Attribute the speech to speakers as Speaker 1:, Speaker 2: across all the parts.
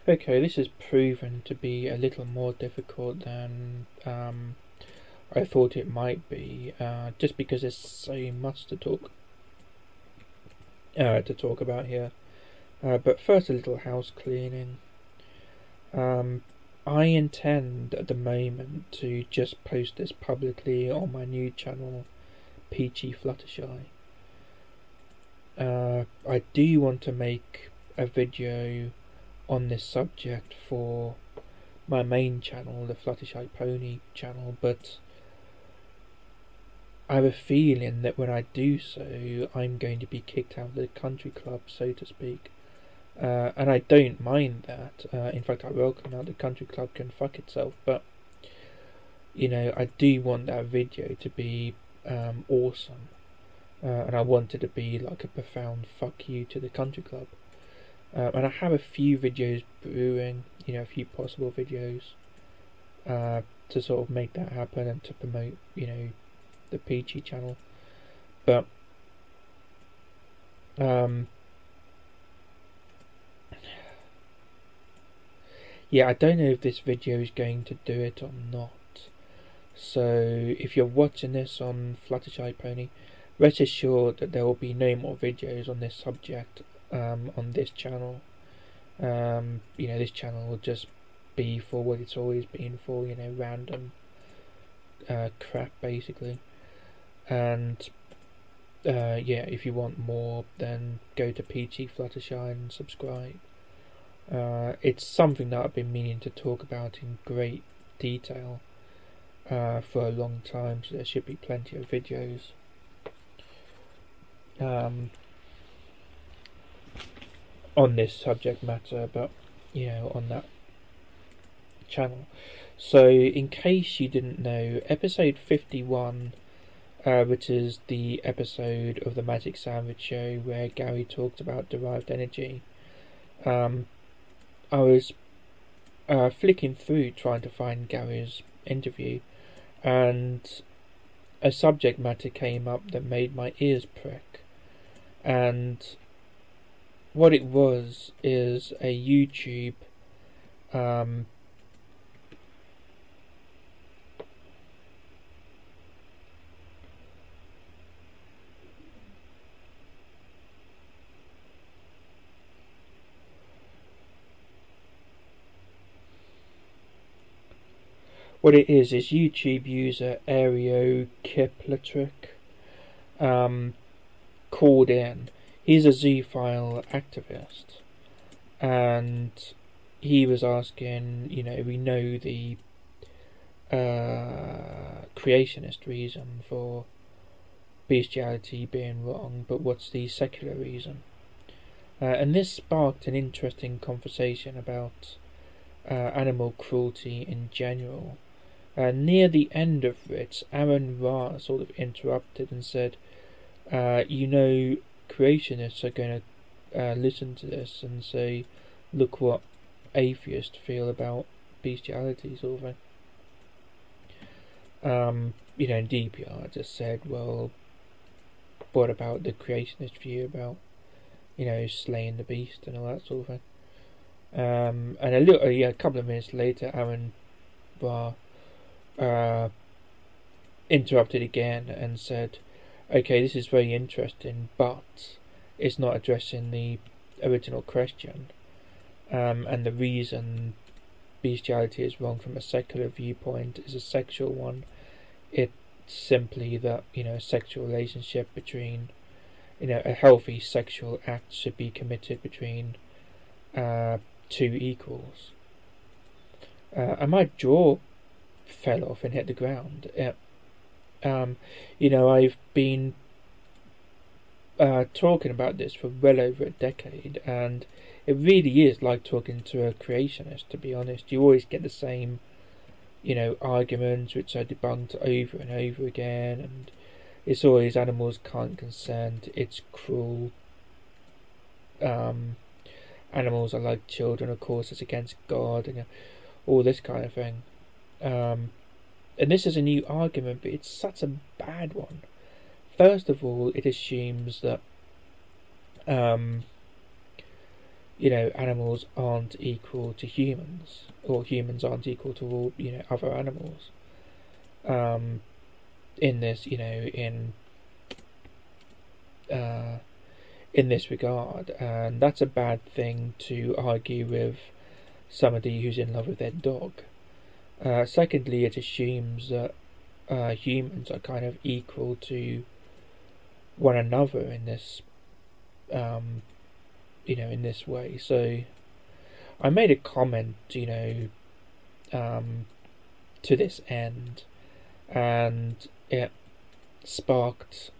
Speaker 1: Okay, this has proven to be a little more difficult than I thought it might be, just because there's so much to talk about here. But first, a little house cleaning. I intend at the moment to just post this publicly on my new channel, Peachy Fluttershy. I do want to make a video on this subject for my main channel, the Fluttershy Pony channel, but I have a feeling that when I do so, I'm going to be kicked out of the country club, so to speak. And I don't mind that. In fact, I welcome that. The country club can fuck itself. But, you know, I do want that video to be awesome. And I want it to be like a profound fuck you to the country club. And I have a few videos brewing, you know, a few possible videos to sort of make that happen and to promote, you know, the Peachy channel. But yeah, I don't know if this video is going to do it or not. So if you're watching this on Fluttershy Pony, rest assured that there will be no more videos on this subject on this channel. You know, this channel will just be for what it's always been for, you know, random crap basically. And yeah, if you want more, then go to Peachy Fluttershy and subscribe. It's something that I've been meaning to talk about in great detail for a long time, so there should be plenty of videos on this subject matter, but you know, on that channel. So in case you didn't know, episode 51, which is the episode of the Magic Sandwich show where Gary talked about derived energy, I was flicking through trying to find Gary's interview, and a subject matter came up that made my ears prick. And what it was is a YouTube what it is YouTube user Aereo Kiplatrick called in. He's a zoophile activist, and he was asking, you know, we know the creationist reason for bestiality being wrong, but what's the secular reason? And this sparked an interesting conversation about animal cruelty in general. Near the end of it, Aaron Ra sort of interrupted and said, you know, creationists are going to listen to this and say, look what atheists feel about bestiality, sort of thing. You know, DPR just said, well, what about the creationist view about, you know, slaying the beast and all that sort of thing? And a couple of minutes later, Aaron Ra interrupted again and said, okay, this is very interesting, but it's not addressing the original question, and the reason bestiality is wrong from a secular viewpoint is a sexual one. It's simply that, you know, a sexual relationship between, you know, a healthy sexual act should be committed between two equals. And my jaw fell off and hit the ground. You know, I've been talking about this for well over a decade, and it really is like talking to a creationist, to be honest. You always get the same, you know, arguments which are debunked over and over again, and it's always animals can't consent, it's cruel, animals are like children, of course it's against God, and all this kind of thing. And this is a new argument, but it's such a bad one. First of all, it assumes that animals aren't equal to humans, or humans aren't equal to all, other animals. In this, in this regard, and that's a bad thing to argue with somebody who's in love with their dog. Secondly, it assumes that humans are kind of equal to one another in this, in this way. So I made a comment, to this end, and it sparked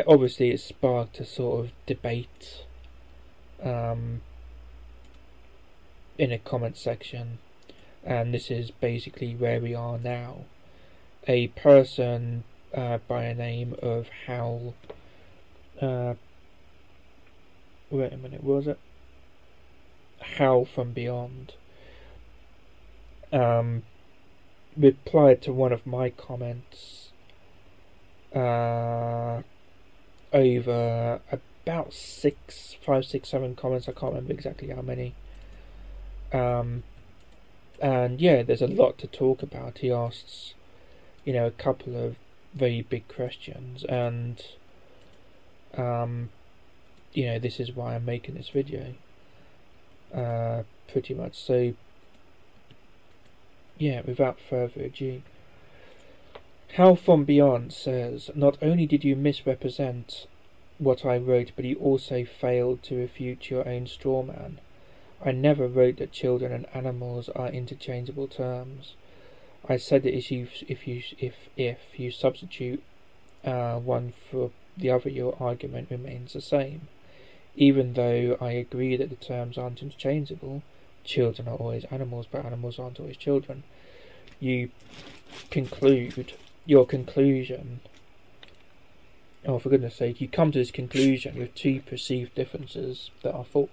Speaker 1: obviously it sparked a sort of debate in a comment section, and this is basically where we are now. A person by a name of Howl, wait a minute, was it? Howl from Beyond, replied to one of my comments over about 5, 6, 7 comments. I can't remember exactly how many. And yeah, there's a lot to talk about. He asks, a couple of very big questions, and this is why I'm making this video. Pretty much. So yeah, without further ado, Hal from Beyond says, not only did you misrepresent what I wrote, but you also failed to refute your own straw man. I never wrote that children and animals are interchangeable terms. I said that if you substitute one for the other, your argument remains the same. Even though I agree that the terms aren't interchangeable, children are always animals, but animals aren't always children. You conclude your conclusion. Oh, for goodness sake, you come to this conclusion with two perceived differences that are false.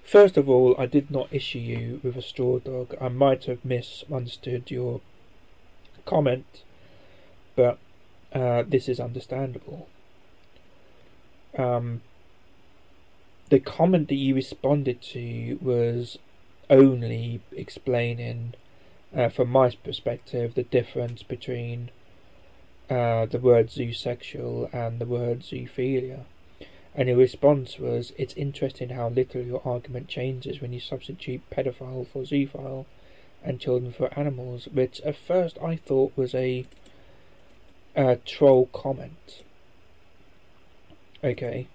Speaker 1: First of all, I did not issue you with a straw dog. I might have misunderstood your comment, but this is understandable. The comment that you responded to was only explaining, from my perspective, the difference between the word zoosexual and the word zoophilia. And your response was, it's interesting how little your argument changes when you substitute pedophile for zoophile and children for animals, which at first I thought was a troll comment. Okay.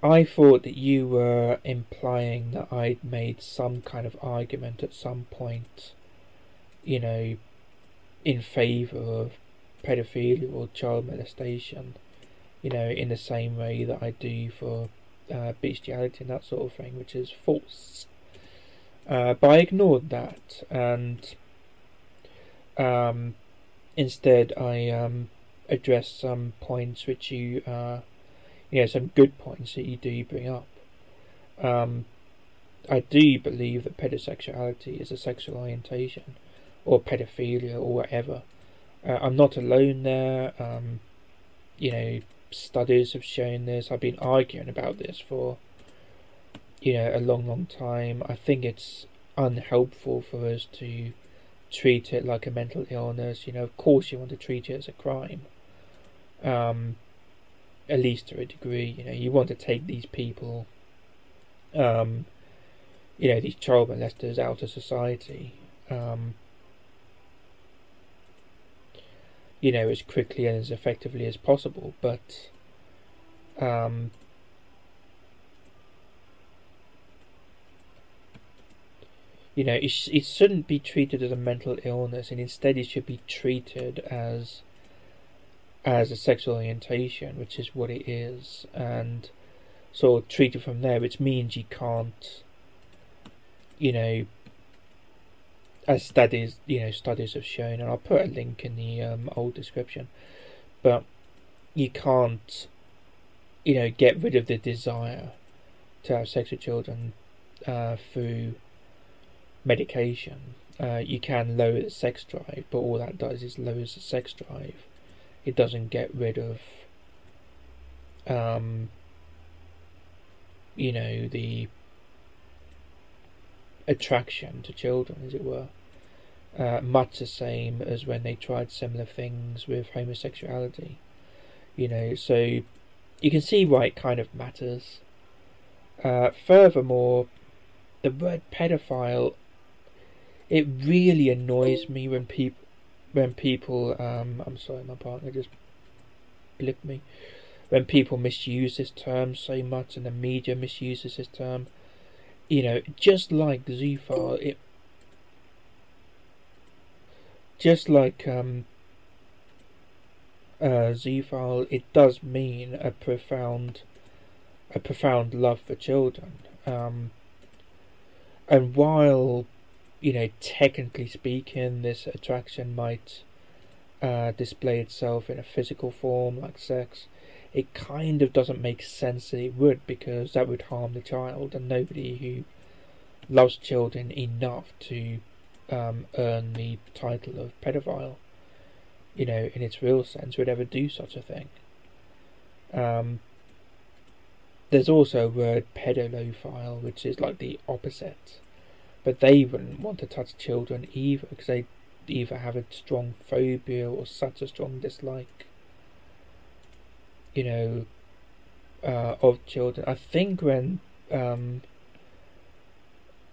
Speaker 1: I thought that you were implying that I'd made some kind of argument at some point, in favour of pedophilia or child molestation, in the same way that I do for bestiality and that sort of thing, which is false. But I ignored that, and instead I addressed some points which you some good points that you do bring up. I do believe that pedosexuality is a sexual orientation, or pedophilia, or whatever. I'm not alone there. Studies have shown this. I've been arguing about this for a long time. I think it's unhelpful for us to treat it like a mental illness. Of course you want to treat it as a crime, at least to a degree. You want to take these people, these child molesters out of society, as quickly and as effectively as possible, but it shouldn't be treated as a mental illness, and instead it should be treated as a sexual orientation, which is what it is, and sort of treated from there, which means you can't, as studies have shown, and I'll put a link in the old description, but you can't, get rid of the desire to have sex with children through medication. You can lower the sex drive, but all that does is lowers the sex drive. It doesn't get rid of the attraction to children, as it were. Much the same as when they tried similar things with homosexuality. So you can see why it kind of matters. Furthermore, the word pedophile, it really annoys me when people I'm sorry, my partner just blipped me. When people misuse this term so much, and the media misuses this term, just like zoophile, zoophile, it does mean a profound love for children. And while technically speaking, this attraction might display itself in a physical form like sex, it kind of doesn't make sense that it would, because that would harm the child, and nobody who loves children enough to earn the title of pedophile, in its real sense, would ever do such a thing. There's also a word pedolophile, which is like the opposite, but they wouldn't want to touch children either, because they either have a strong phobia or such a strong dislike of children. I think when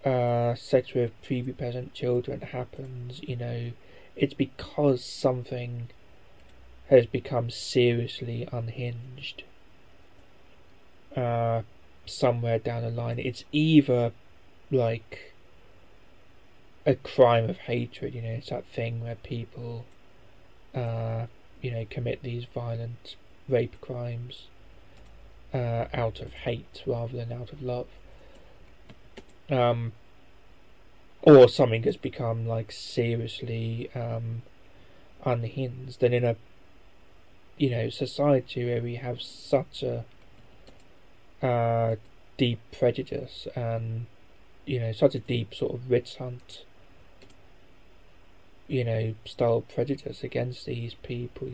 Speaker 1: sex with prepubescent children happens, it's because something has become seriously unhinged somewhere down the line. It's either like a crime of hatred, it's that thing where people commit these violent rape crimes out of hate rather than out of love, or something has become like seriously unhinged. And in a society where we have such a deep prejudice and such a deep sort of witch hunt style prejudice against these people,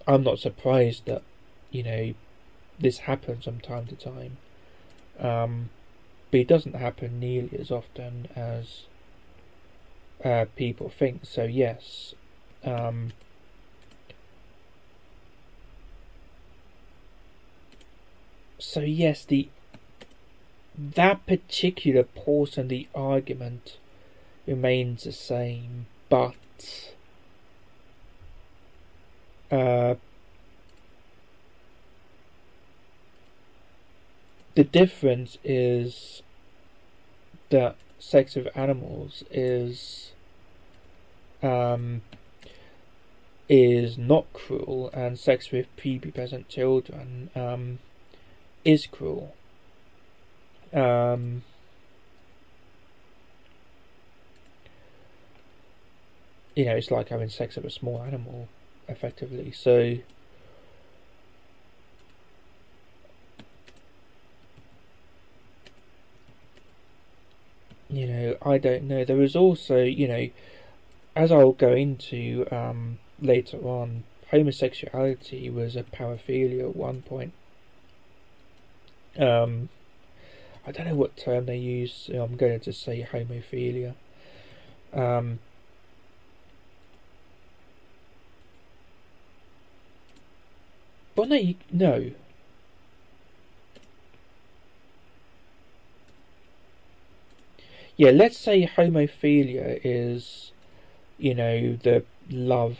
Speaker 1: I'm not surprised that this happens from time to time, but it doesn't happen nearly as often as people think. So yes, that particular portion of the argument remains the same, but the difference is that sex with animals is not cruel, and sex with prepubescent children is cruel. It's like having sex with a small animal, effectively. So I don't know. There is also, as I'll go into later on, homosexuality was a paraphilia at one point. I don't know what term they use. I'm going to just say homophilia. But no. Yeah, let's say homophilia is, the love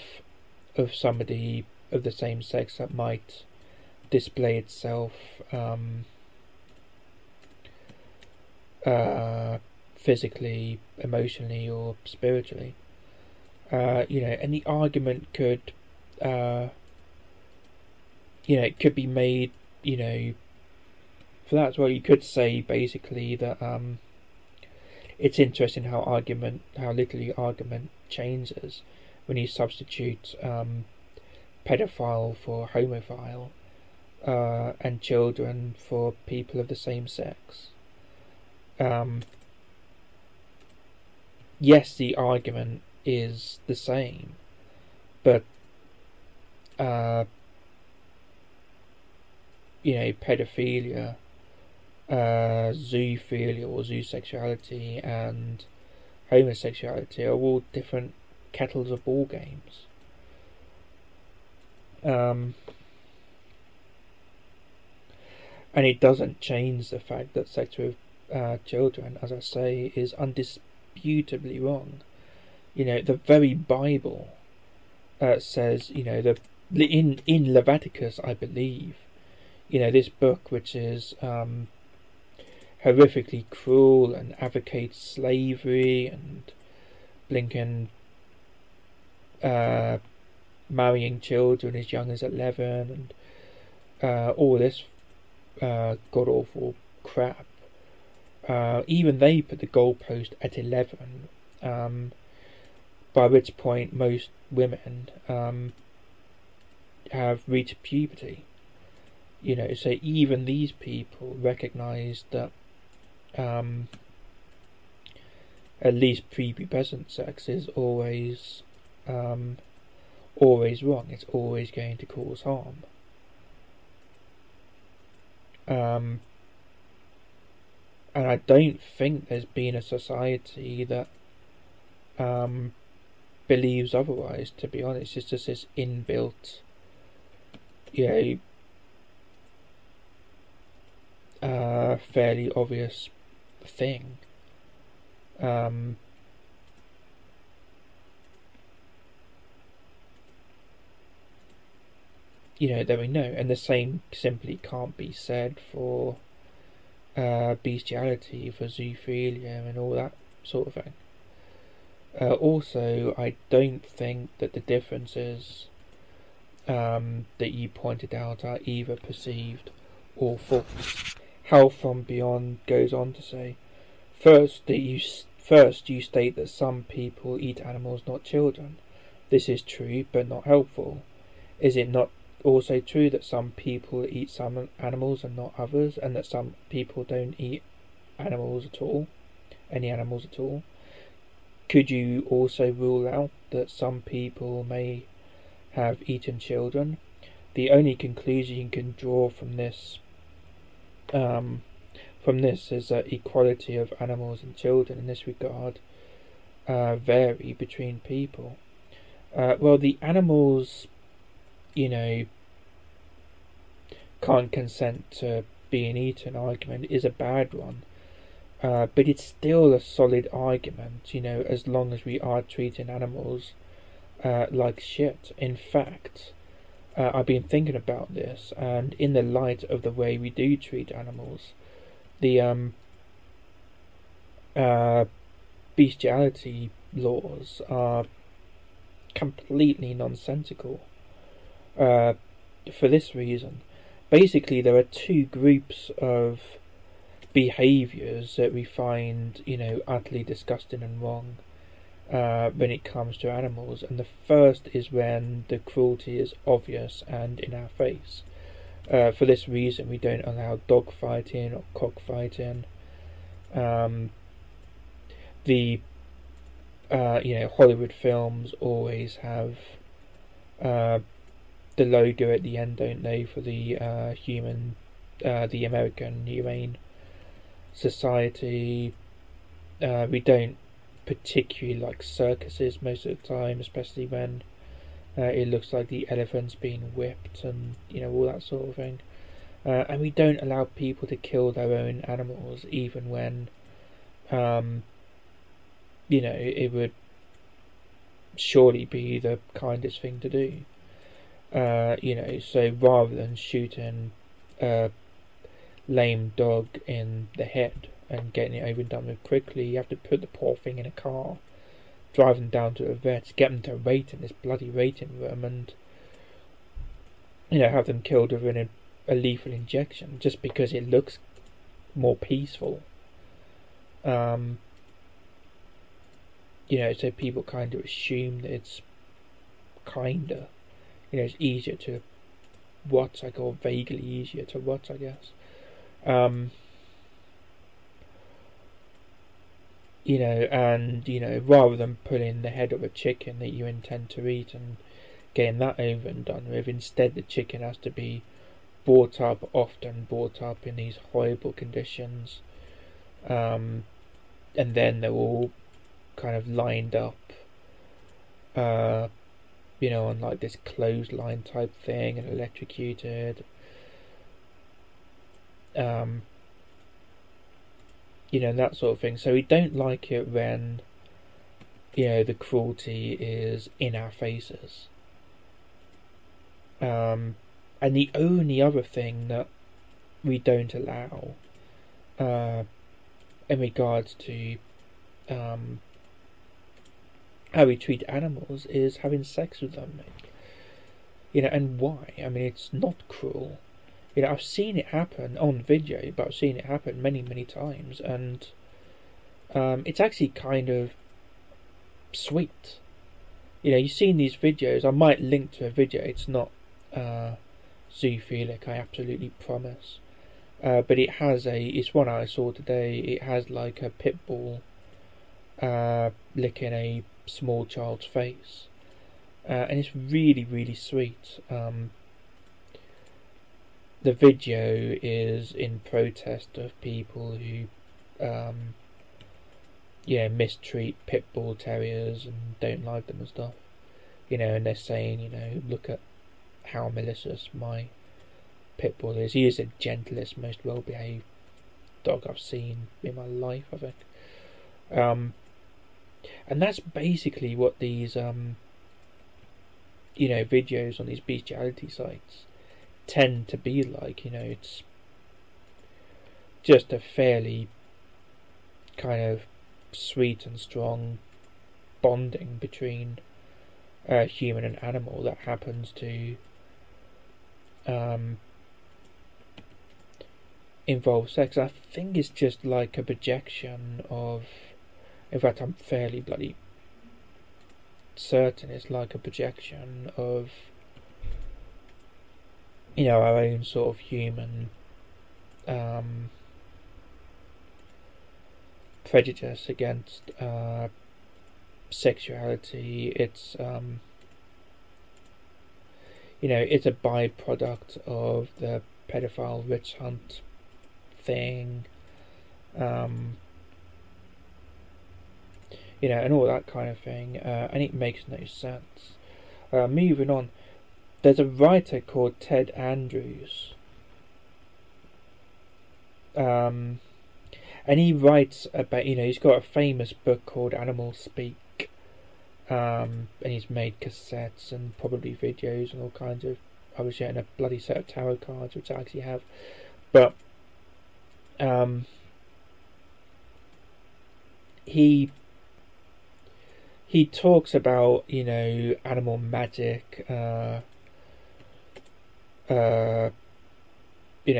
Speaker 1: of somebody of the same sex that might display itself physically, emotionally, or spiritually. And the argument could, it could be made, for that as well. You could say basically that it's interesting how literally argument changes when you substitute pedophile for homophile, and children for people of the same sex. Yes, the argument is the same, but pedophilia, zoophilia or zoosexuality, and homosexuality are all different kettles of ball games. And it doesn't change the fact that sex with children, as I say, is undisputably wrong. The very Bible says, in Leviticus, I believe, this book which is horrifically cruel and advocates slavery and blinking marrying children as young as 11 and all this god-awful crap. Even they put the goalpost at 11, by which point most women have reached puberty. So even these people recognise that at least prepubescent sex is always wrong. It's always going to cause harm. And I don't think there's been a society that believes otherwise, to be honest. It's just this inbuilt, fairly obvious thing. There we know, and the same simply can't be said for bestiality, for zoophilia and all that sort of thing. Also, I don't think that the differences that you pointed out are either perceived or false. Health from Beyond goes on to say, First, you state that some people eat animals, not children. This is true, but not helpful. Is it not also true that some people eat some animals and not others, and that some people don't eat animals at all, any animals at all? Could you also rule out that some people may have eaten children? The only conclusion you can draw from this is that equality of animals and children in this regard vary between people. Well, the animals, can't consent to being eaten argument is a bad one, but it's still a solid argument, as long as we are treating animals like shit. In fact, I've been thinking about this, and in the light of the way we do treat animals, the bestiality laws are completely nonsensical. For this reason, basically there are two groups of behaviours that we find, utterly disgusting and wrong when it comes to animals, and the first is when the cruelty is obvious and in our face. For this reason, we don't allow dog fighting or cockfighting. Hollywood films always have the logo at the end, don't they, for the the American Humane Society. We don't particularly like circuses most of the time, especially when it looks like the elephant's being whipped and all that sort of thing. And we don't allow people to kill their own animals, even when it would surely be the kindest thing to do. So rather than shooting a lame dog in the head and getting it over and done with quickly, you have to put the poor thing in a car, drive them down to a vet, get them to wait in this bloody waiting room, and have them killed within a lethal injection just because it looks more peaceful. So people kind of assume that it's kinder. It's easier to watch, like, or vaguely easier to watch, I guess. And rather than pulling the head of a chicken that you intend to eat and getting that over and done with, instead the chicken has to be often brought up in these horrible conditions, and then they're all kind of lined up, on like this clothesline type thing and electrocuted. And that sort of thing. So we don't like it when, the cruelty is in our faces. And the only other thing that we don't allow, in regards to how we treat animals, is having sex with them. And why? I mean, it's not cruel. I've seen it happen on video, but I've seen it happen many, many times, and it's actually kind of sweet. You've seen these videos. I might link to a video. It's not zoophilic, I absolutely promise. But it's one I saw today. It has like a pit bull licking a small child's face, and it's really, really sweet. The video is in protest of people who mistreat pit bull terriers and don't like them and stuff. And they're saying, look at how malicious my pit bull is. He is the gentlest, most well behaved dog I've seen in my life, I think. And that's basically what these videos on these bestiality sites tend to be like. It's just a fairly kind of sweet and strong bonding between a human and animal that happens to involve sex. I think it's just like a projection of, in fact I'm fairly bloody certain it's like a projection of our own sort of human prejudice against sexuality. It's it's a byproduct of the pedophile witch hunt thing, and all that kind of thing, and it makes no sense. Moving on, there's a writer called Ted Andrews, and he writes about, he's got a famous book called Animal Speak, and he's made cassettes and probably videos and all kinds of other shit, and a bloody set of tarot cards, which I actually have. But he talks about animal magic,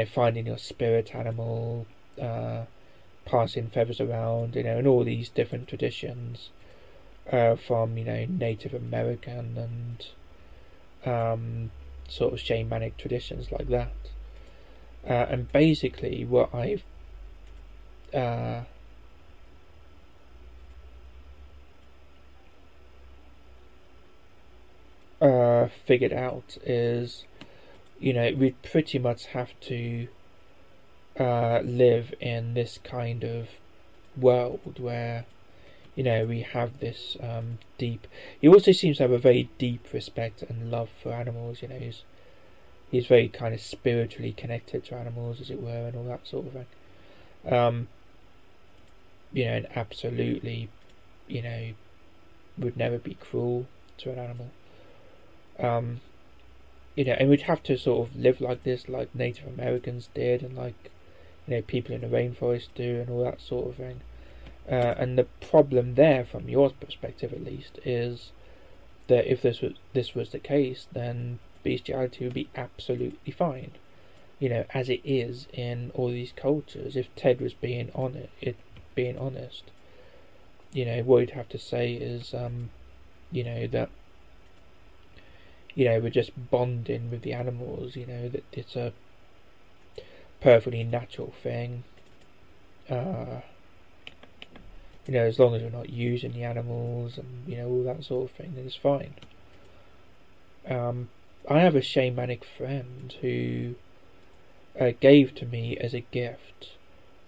Speaker 1: finding your spirit animal, passing feathers around, and all these different traditions from Native American and sort of shamanic traditions like that. And basically what I've figured out is, we pretty much have to live in this kind of world where we have this deep. He also seems to have a very deep respect and love for animals. He's very kind of spiritually connected to animals, as it were, and all that sort of thing. And absolutely, would never be cruel to an animal. And we'd have to sort of live like this, like Native Americans did, and like people in the rainforest do, and all that sort of thing. And the problem there, from your perspective at least, is that if this was the case, then bestiality would be absolutely fine, as it is in all these cultures. If Ted was being honest, what he'd have to say is, that we're just bonding with the animals. That it's a perfectly natural thing. As long as we're not using the animals and all that sort of thing, then it's fine. I have a shamanic friend who gave to me as a gift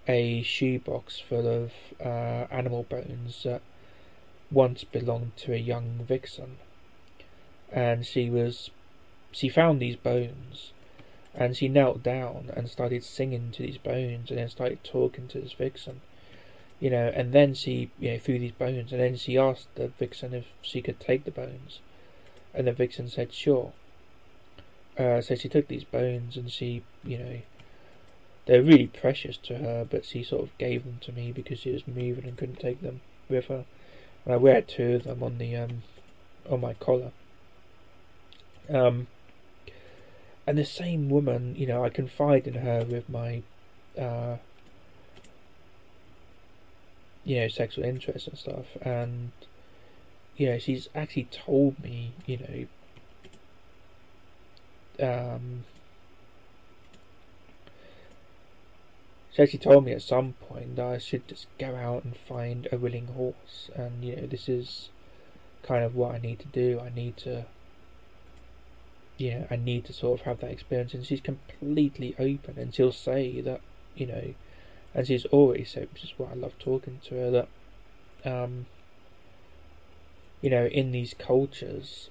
Speaker 1: a shoebox full of animal bones that once belonged to a young vixen, and she found these bones, and she knelt down and started singing to these bones, and then started talking to this vixen, and then she threw these bones, and then she asked the vixen if she could take the bones, and the vixen said sure. So she took these bones, and she, they're really precious to her, but she sort of gave them to me because she was moving and couldn't take them with her. And I wear 2 of them on the on my collar. And the same woman, I confide in her with my sexual interests and stuff, and she's actually told me, she actually told me at some point that I should just go out and find a willing horse, and this is kind of what I need to do. I need to sort of have that experience, and she's completely open, and she'll say that, and she's always said, which is why I love talking to her, that in these cultures,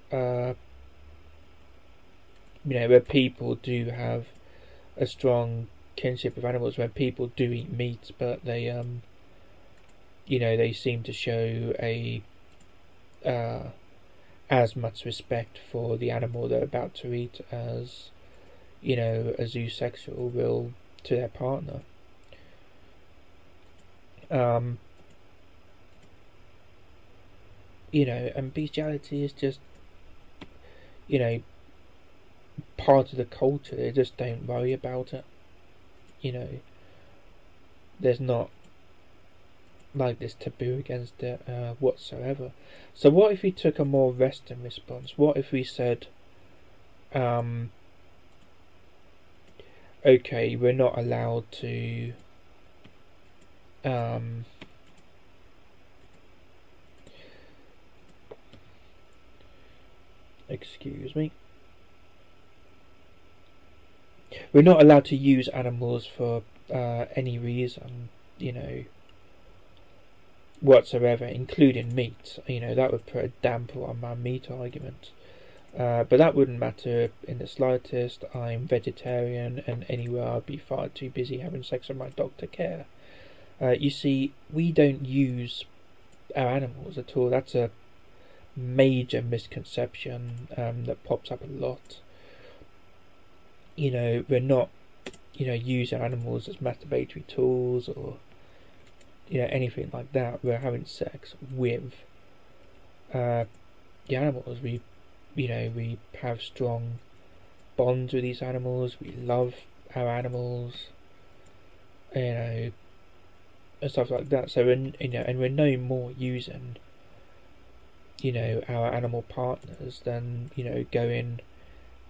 Speaker 1: where people do have a strong kinship with animals, where people do eat meat, but they they seem to show a as much respect for the animal they're about to eat as a zoosexual will to their partner. And bestiality is just part of the culture. They just don't worry about it. There's not like this taboo against it whatsoever. So what if we took a more Western response? What if we said, okay, we're not allowed to excuse me, we're not allowed to use animals for any reason, whatsoever, including meat. That would put a damper on my meat argument. But that wouldn't matter in the slightest. I'm vegetarian, and anywhere I'd be far too busy having sex with my dog to care. You see, we don't use our animals at all. That's a major misconception that pops up a lot. We're not, using animals as masturbatory tools or anything like that. We're having sex with the animals. We have strong bonds with these animals. We love our animals, and stuff like that. So and we're no more using our animal partners than going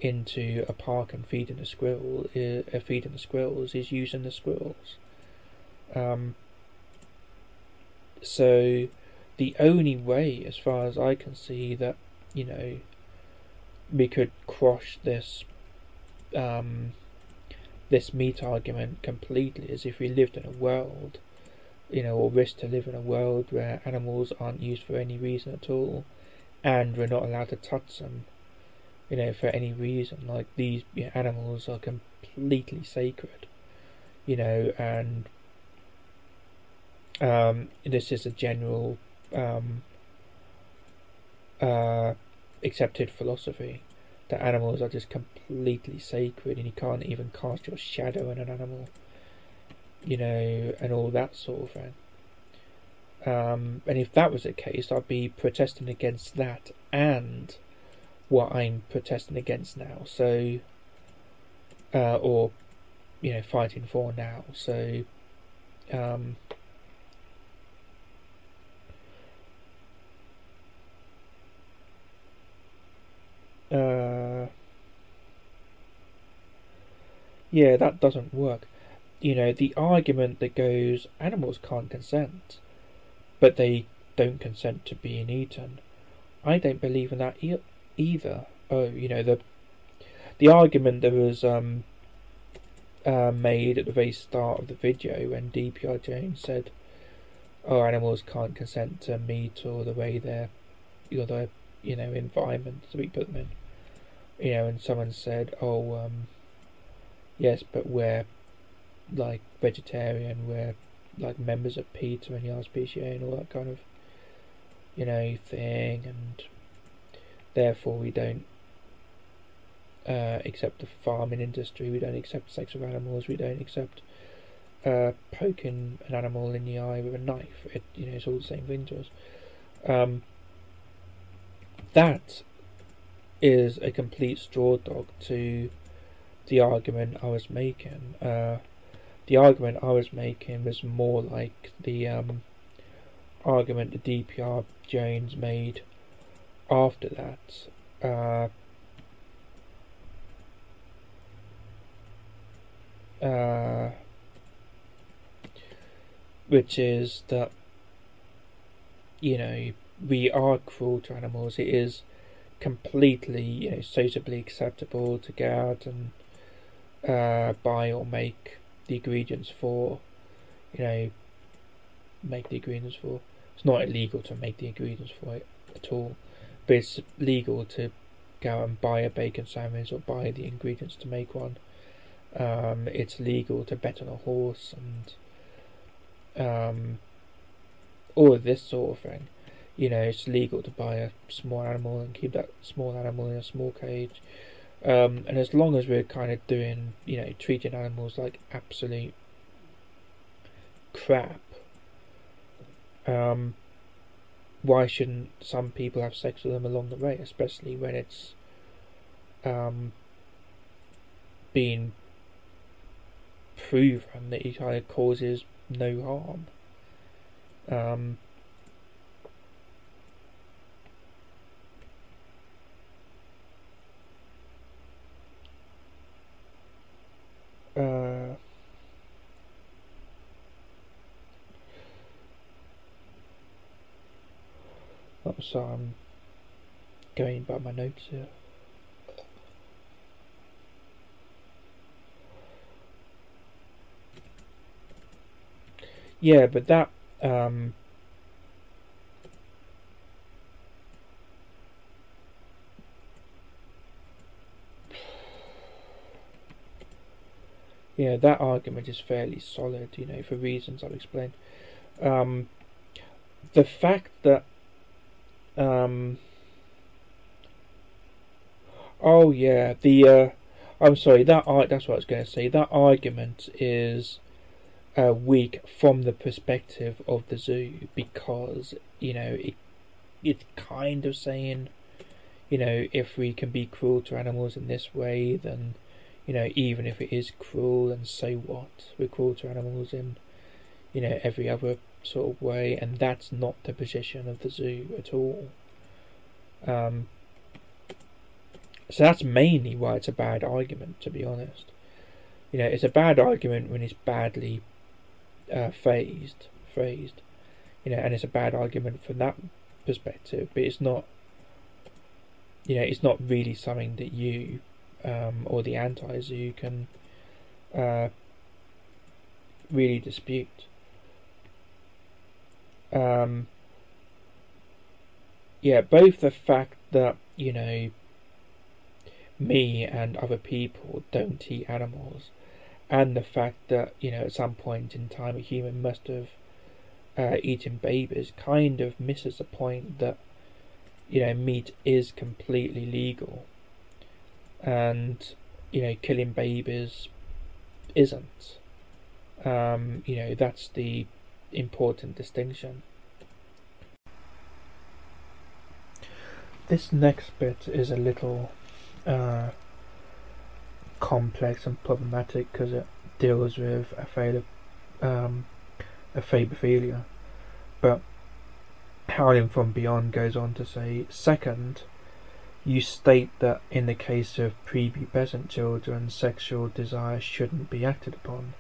Speaker 1: into a park and feeding the squirrels is using the squirrels. So the only way, as far as I can see, that we could quash this this meat argument completely is if we lived in a world, or risk to live in a world where animals aren't used for any reason at all, and we're not allowed to touch them, for any reason. Like, these animals are completely sacred, and this is a general accepted philosophy that animals are just completely sacred, and you can't even cast your shadow on an animal, and all that sort of thing. And if that was the case, I'd be protesting against that and what I'm protesting against now. So, or fighting for now. So, yeah, that doesn't work. You know, the argument that goes, animals can't consent, but they don't consent to being eaten. I don't believe in that either. Oh, you know, the argument that was made at the very start of the video when DPR Jones said, "Oh, animals can't consent to meat or the way they're, the environment that we put them in." You know, and someone said, "Oh, yes, but we're like vegetarian, we're like members of PETA and the RSPCA and all that kind of, thing, and therefore we don't accept the farming industry, we don't accept sex of animals, we don't accept poking an animal in the eye with a knife. It's all the same thing to us." That is a complete straw dog to the argument I was making. The argument I was making was more like the argument that DPR Jones made after that. Which is that, we are cruel to animals. It is completely, sociably acceptable to go out and buy or make the ingredients for, It's not illegal to make the ingredients for it at all, but it's legal to go and buy a bacon sandwich or buy the ingredients to make one. It's legal to bet on a horse and all of this sort of thing. It's legal to buy a small animal and keep that small animal in a small cage. And as long as we're kind of doing, treating animals like absolute crap, why shouldn't some people have sex with them along the way, especially when it's being proven that it kind of causes no harm. So I'm going by my notes here. Yeah, but that that argument is fairly solid, for reasons I've explained. The fact that I'm sorry, that's what I was going to say. That argument is weak from the perspective of the zoo, because it's kind of saying, if we can be cruel to animals in this way, then even if it is cruel, then so what? We're cruel to animals in every other sort of way, and that's not the position of the zoo at all. So that's mainly why it's a bad argument, to be honest. It's a bad argument when it's badly phrased, and it's a bad argument from that perspective, but it's not, it's not really something that you or the anti-zoo can really dispute. Both the fact that me and other people don't eat animals, and the fact that at some point in time a human must have eaten babies, kind of misses the point that meat is completely legal, and killing babies isn't. That's the important distinction. This next bit is a little complex and problematic because it deals with aphobophilia, but Howling from Beyond goes on to say, second, You state that in the case of prepubescent children, sexual desire shouldn't be acted upon.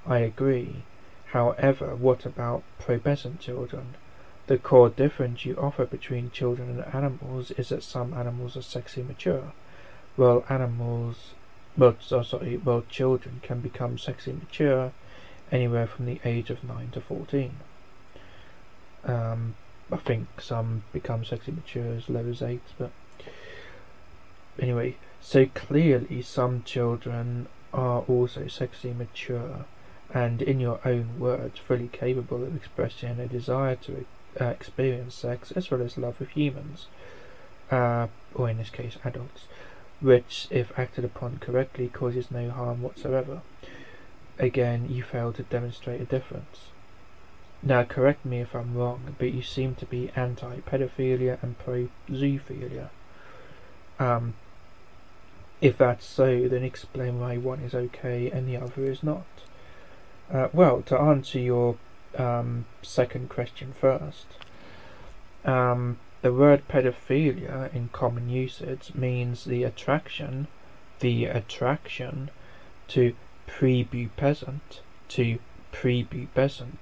Speaker 1: I agree. However, what about pubescent children? The core difference you offer between children and animals is that some animals are sexually mature, while children can become sexually mature anywhere from the age of 9 to 14. I think some become sexually mature as low as 8, but anyway, so clearly some children are also sexually mature and, in your own words, fully capable of expressing a desire to experience sex as well as love of humans, or in this case adults, which, if acted upon correctly, causes no harm whatsoever. Again, you fail to demonstrate a difference. Now, correct me if I'm wrong, but you seem to be anti-pedophilia and pro-zoophilia. If that's so, then explain why one is okay and the other is not. Well, to answer your second question first, the word pedophilia in common usage means the attraction to prepubescent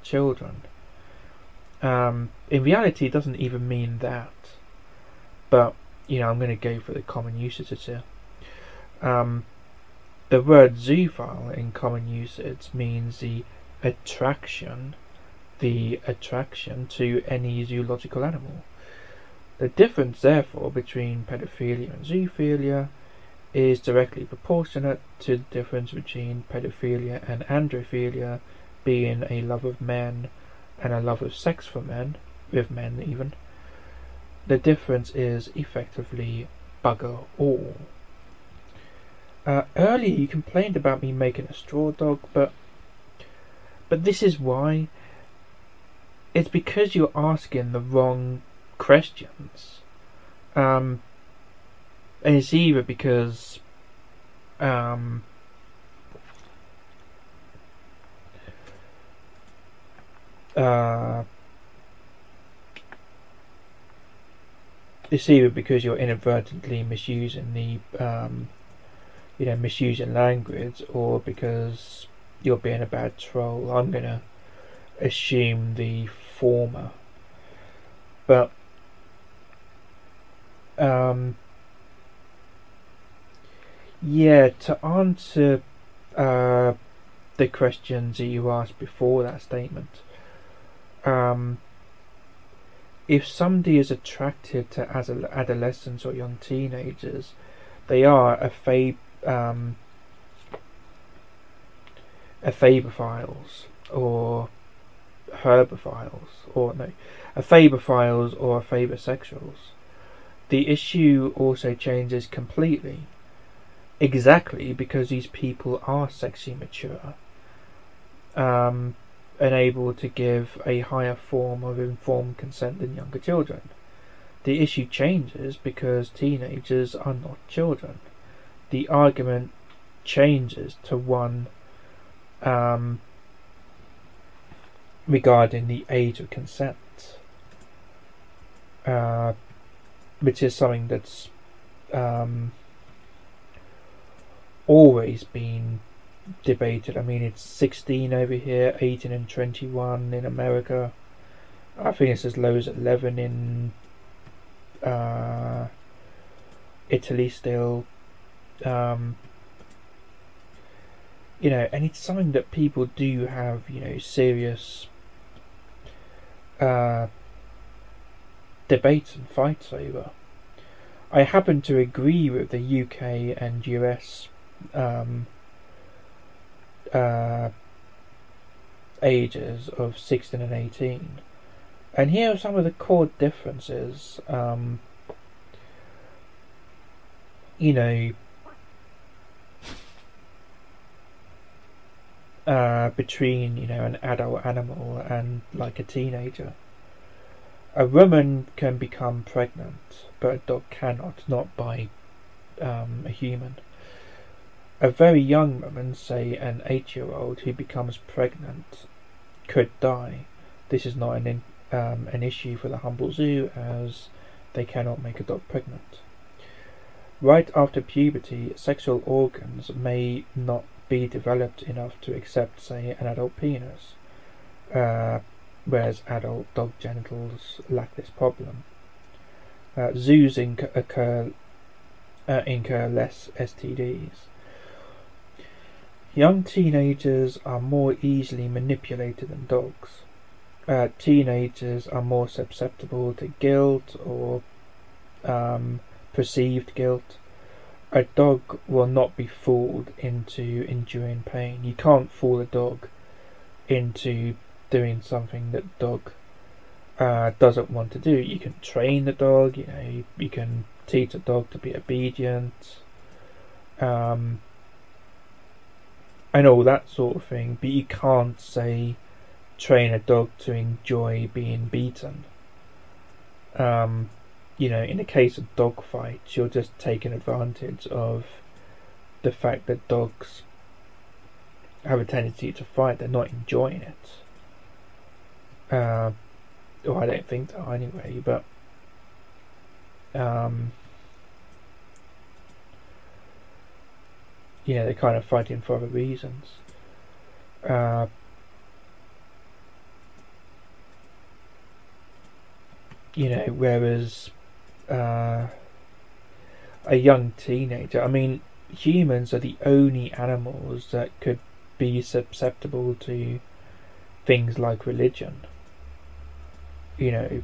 Speaker 1: children. In reality, it doesn't even mean that, but I'm going to go for the common usages here. The word zoophile in common usage means the attraction to any zoological animal. The difference, therefore, between pedophilia and zoophilia is directly proportionate to the difference between pedophilia and androphilia, being a love of men and a love of sex for men, with men even. The difference is effectively bugger all. Earlier you complained about me making a straw dog, but this is why. It's because you're asking the wrong questions. And it's either because you're inadvertently misusing the misusing language, or because you're being a bad troll. I'm gonna assume the former, but to answer the questions that you asked before that statement, if somebody is attracted to adolescents or young teenagers, they are a fabophiles or herbophiles, or no, a fabophiles or a fabosexuals. The issue also changes completely, exactly because these people are sexually mature, and able to give a higher form of informed consent than younger children. The issue changes because teenagers are not children. The argument changes to one regarding the age of consent, which is something that's always been debated. I mean, it's 16 over here, 18 and 21 in America. I think it's as low as 11 in Italy still. And it's something that people do have, serious debates and fights over. I happen to agree with the UK and US ages of 16 and 18. And here are some of the core differences. Between an adult animal and like a teenager. A woman can become pregnant, but a dog cannot, not by a human. A very young woman, say an 8-year-old, who becomes pregnant could die. This is not an issue for the Humble Zoo, as they cannot make a dog pregnant. Right after puberty, sexual organs may not be developed enough to accept, say, an adult penis, whereas adult dog genitals lack this problem. Zoos incur less STDs. Young teenagers are more easily manipulated than dogs. Teenagers are more susceptible to guilt or perceived guilt. A dog will not be fooled into enduring pain. You can't fool a dog into doing something that the dog doesn't want to do. You can train the dog, you can teach a dog to be obedient, and all that sort of thing, but you can't, say, train a dog to enjoy being beaten. In the case of dog fights, you're just taking advantage of the fact that dogs have a tendency to fight. They're not enjoying it. Or I don't think so anyway, but they're kind of fighting for other reasons. Whereas a young teenager, humans are the only animals that could be susceptible to things like religion. And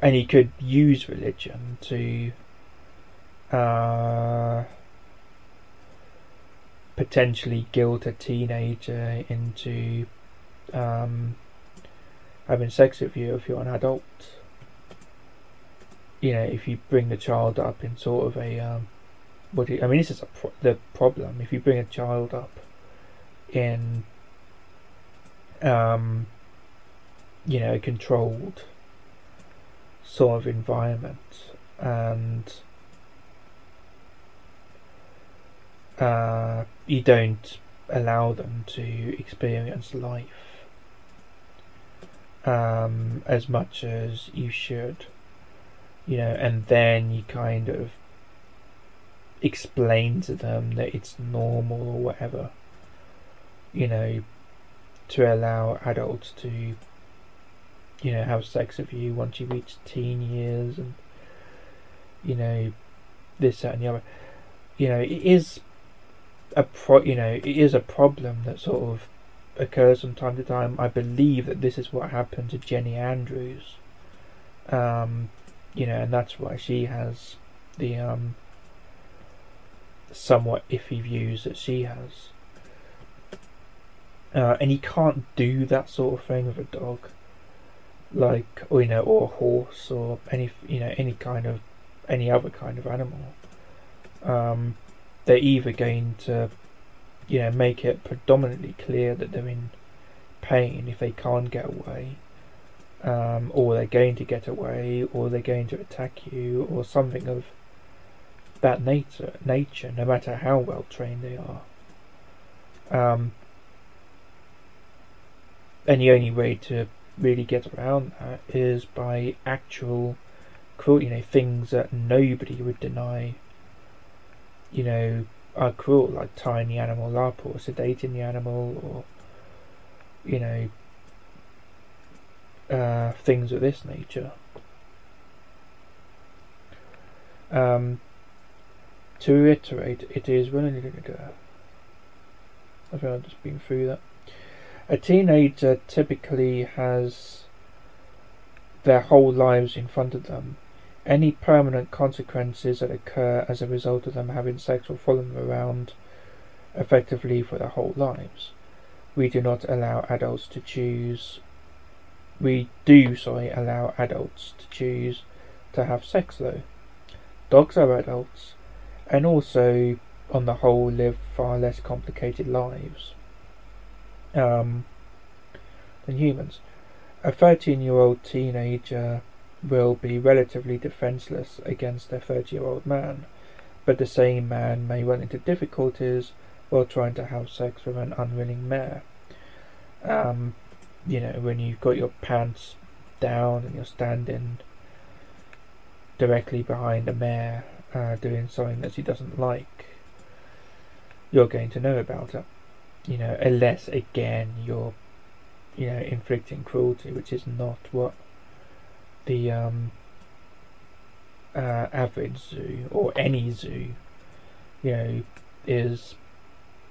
Speaker 1: you could use religion to potentially guilt a teenager into having sex with you if you're an adult. If you bring the child up in sort of a this is the problem. If you bring a child up in a controlled sort of environment, and you don't allow them to experience life as much as you should, and then you kind of explain to them that it's normal or whatever, to allow adults to have sex with you once you reach teen years, and this, that and the other. It is a problem that sort of occurs from time to time. I believe that this is what happened to Jenny Andrews, and that's why she has the somewhat iffy views that she has. And you can't do that sort of thing with a dog, or a horse, or any other kind of animal. They're either going to make it predominantly clear that they're in pain if they can't get away, or they're going to get away, or they're going to attack you, or something of that nature, no matter how well trained they are. And the only way to really get around that is by actual cruel, things that nobody would deny, are cruel, like tying the animal up or sedating the animal, or things of this nature. To reiterate, it is I think I've just been through that. A teenager typically has their whole lives in front of them. Any permanent consequences that occur as a result of them having sex will follow them around effectively for their whole lives. We do allow adults to choose to have sex, though. Dogs are adults, and also, on the whole, live far less complicated lives than humans. A 13-year-old teenager will be relatively defenseless against a 30-year-old man, but the same man may run into difficulties while trying to have sex with an unwilling mare. When you've got your pants down and you're standing directly behind a mayor doing something that he doesn't like, you're going to know about it. Unless again you're inflicting cruelty, which is not what the average zoo or any zoo is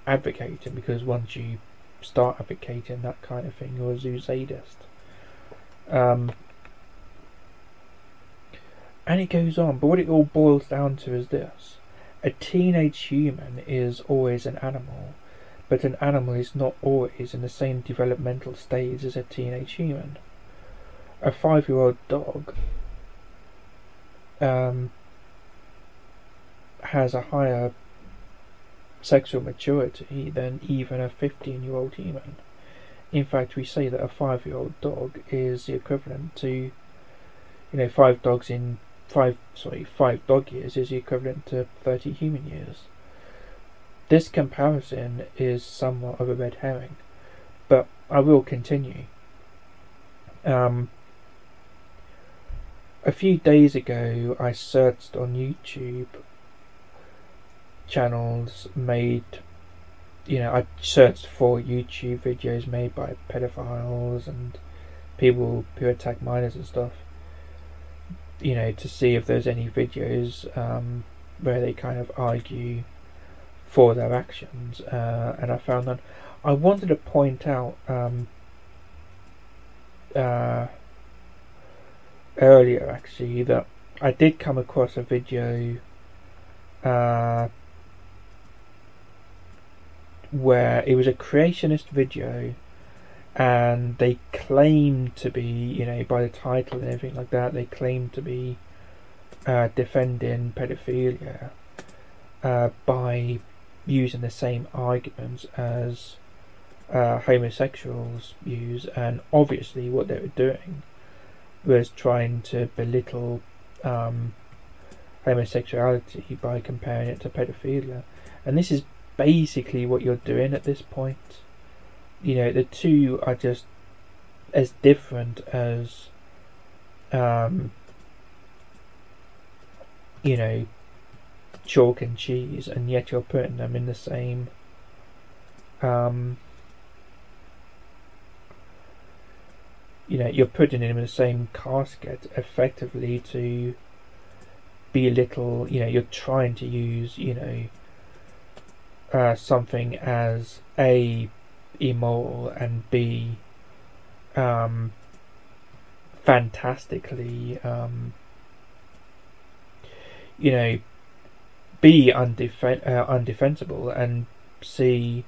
Speaker 1: advocating, because once you start advocating that kind of thing, you're a zoo sadist. And it goes on, but what it all boils down to is this: a teenage human is always an animal, but an animal is not always in the same developmental stage as a teenage human. A 5-year-old dog has a higher sexual maturity than even a 15-year-old human. In fact, we say that a 5-year-old dog is the equivalent to, 5 dog years is the equivalent to 30 human years. This comparison is somewhat of a red herring, but I will continue. A few days ago, I searched on YouTube channels made, I searched for YouTube videos made by pedophiles and people who attack minors and stuff, to see if there's any videos where they kind of argue for their actions, and I found none. I wanted to point out earlier actually that I did come across a video where it was a creationist video, and they claimed to be, by the title and everything like that, they claimed to be defending pedophilia by using the same arguments as homosexuals use, and obviously what they were doing was trying to belittle homosexuality by comparing it to pedophilia. And this is basically what you're doing at this point. The two are just as different as chalk and cheese, and yet you're putting them in the same you're putting them in the same casket effectively to belittle, you're trying to use something as A, immoral, and B, fantastically B, undefensible, and C,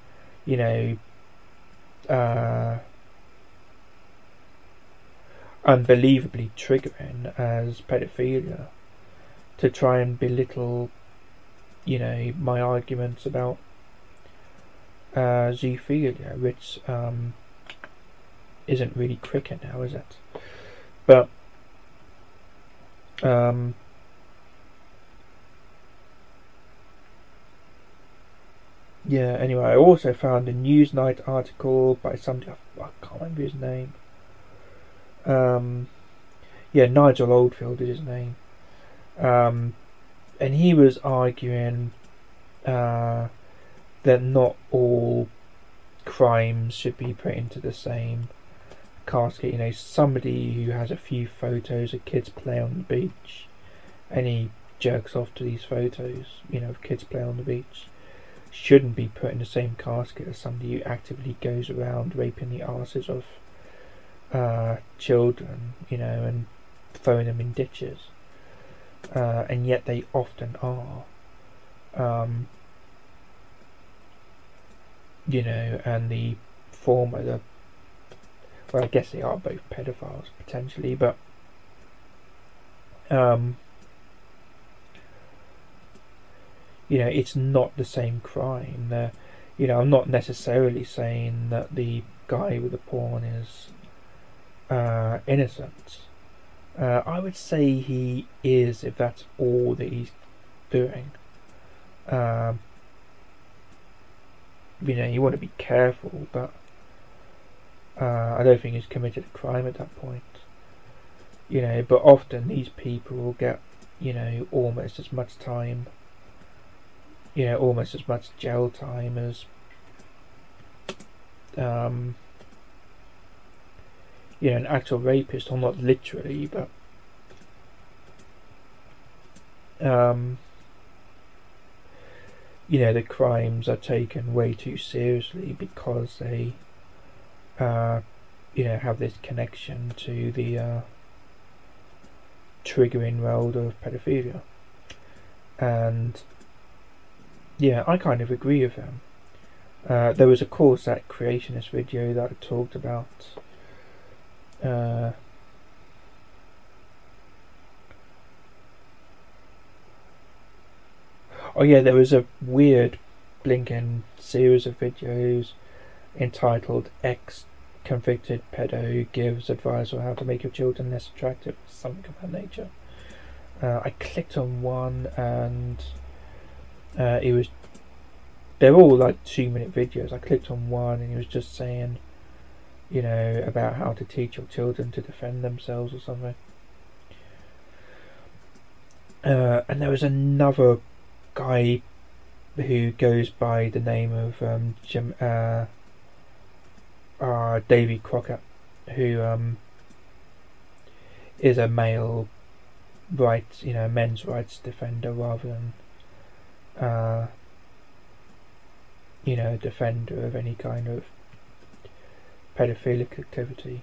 Speaker 1: unbelievably triggering as pedophilia, to try and belittle my arguments about zoophilia, which isn't really cricket now, is it? But yeah, anyway, I also found a Newsnight article by somebody, I can't remember his name. Nigel Oldfield is his name. And he was arguing that not all crimes should be put into the same casket. Somebody who has a few photos of kids playing on the beach, and he jerks off to these photos, of kids playing on the beach, shouldn't be put in the same casket as somebody who actively goes around raping the arses of children, and throwing them in ditches. And yet they often are. And the former, well, I guess they are both pedophiles potentially, but it's not the same crime. I'm not necessarily saying that the guy with the porn is innocent. I would say he is, if that's all that he's doing. You want to be careful, but I don't think he's committed a crime at that point. But often these people will get, almost as much time, almost as much jail time as an actual rapist, or not literally, but the crimes are taken way too seriously because they have this connection to the triggering world of pedophilia. And I kind of agree with them. There was, of course, that creationist video that I talked about. There was a weird blinking series of videos entitled Ex-Convicted Pedo Gives Advice on How to Make Your Children Less Attractive, something of that nature. I clicked on one, and they're all like 2-minute videos. I clicked on one and he was just saying, about how to teach your children to defend themselves or something. And there was another guy who goes by the name of Davy Crockett, who is a male men's rights defender rather than a defender of any kind of pedophilic activity.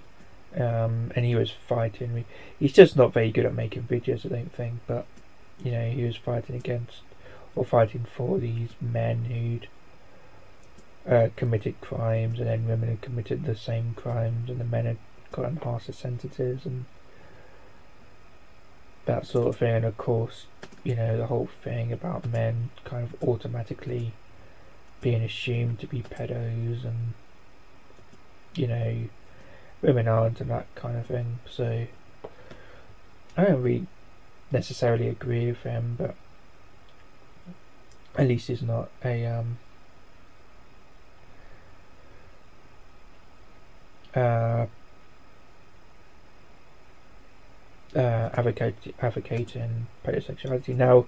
Speaker 1: And he was fighting. He's just not very good at making videos, I don't think, but he was fighting for these men who'd committed crimes, and then women had committed the same crimes, and the men had gotten harsher sentences and that sort of thing. And of course, the whole thing about men kind of automatically being assumed to be pedos, and women aren't, and that kind of thing. So I don't really necessarily agree with him, but at least he's not a advocating pedosexuality. Now,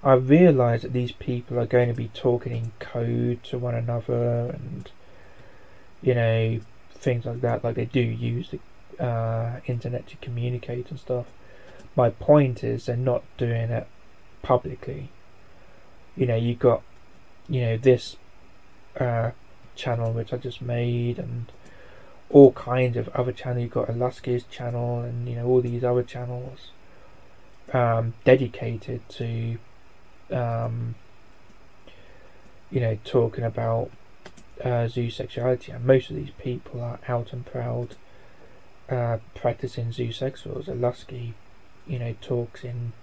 Speaker 1: I realise that these people are going to be talking in code to one another, and things like that. Like, they do use the internet to communicate and stuff. My point is, they're not doing it publicly. You've got this channel which I just made, and all kinds of other channels. You've got Alaska's channel, and all these other channels dedicated to talking about zoosexuality, and most of these people are out and proud practicing zoosexuals. Alasky talks in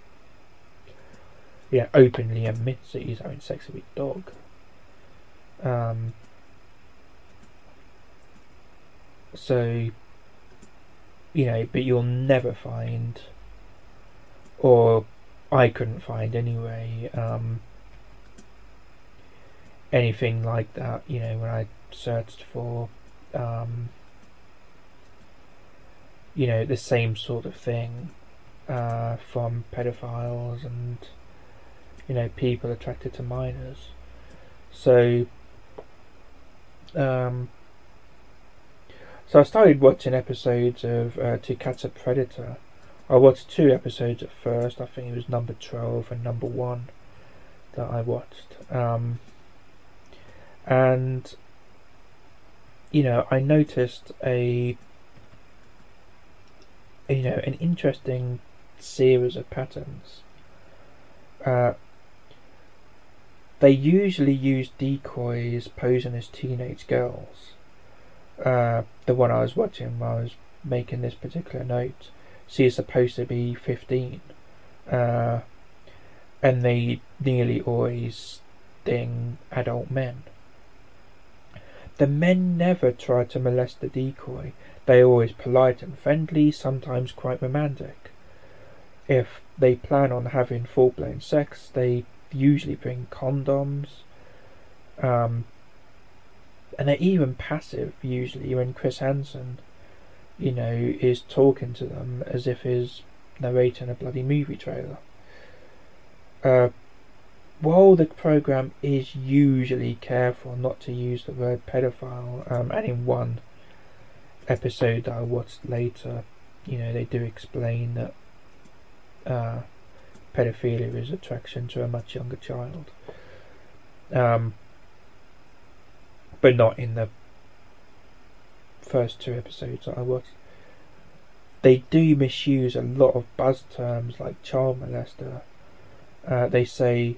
Speaker 1: openly admits that he's having sex with a dog. So but you'll never find, or I couldn't find anyway, anything like that. When I searched for the same sort of thing from pedophiles and people attracted to minors. So I started watching episodes of To Catch a Predator. I watched 2 episodes at first. I think it was number 12 and number 1 that I watched. And I noticed an interesting series of patterns. They usually use decoys posing as teenage girls. The one I was watching while I was making this particular note, she is supposed to be 15, and they nearly always sting adult men. The men never try to molest the decoy. They are always polite and friendly, sometimes quite romantic. If they plan on having full-blown sex, they usually bring condoms, and they're even passive usually when Chris Hansen is talking to them as if he's narrating a bloody movie trailer. while the program is usually careful not to use the word pedophile, and in one episode that I watched later, they do explain that pedophilia is attraction to a much younger child, but not in the first 2 episodes that I watched. They do misuse a lot of buzz terms like child molester. They say,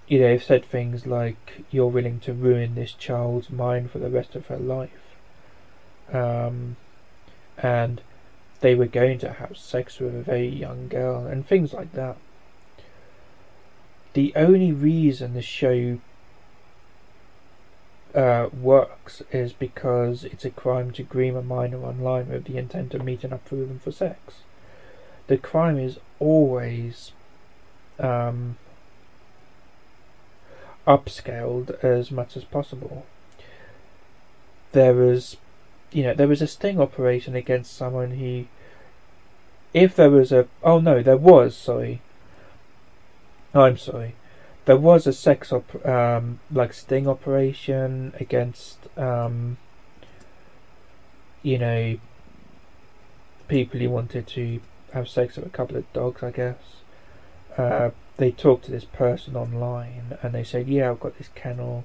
Speaker 1: they've said things like, you're willing to ruin this child's mind for the rest of her life, and they were going to have sex with a very young girl, and things like that. The only reason the show works is because it's a crime to groom a minor online with the intent of meeting up with them for sex. The crime is always upscaled as much as possible. There was a sting operation against someone who, there was a sex sting operation against people who wanted to have sex with a couple of dogs, I guess. They talked to this person online and they said, I've got this kennel,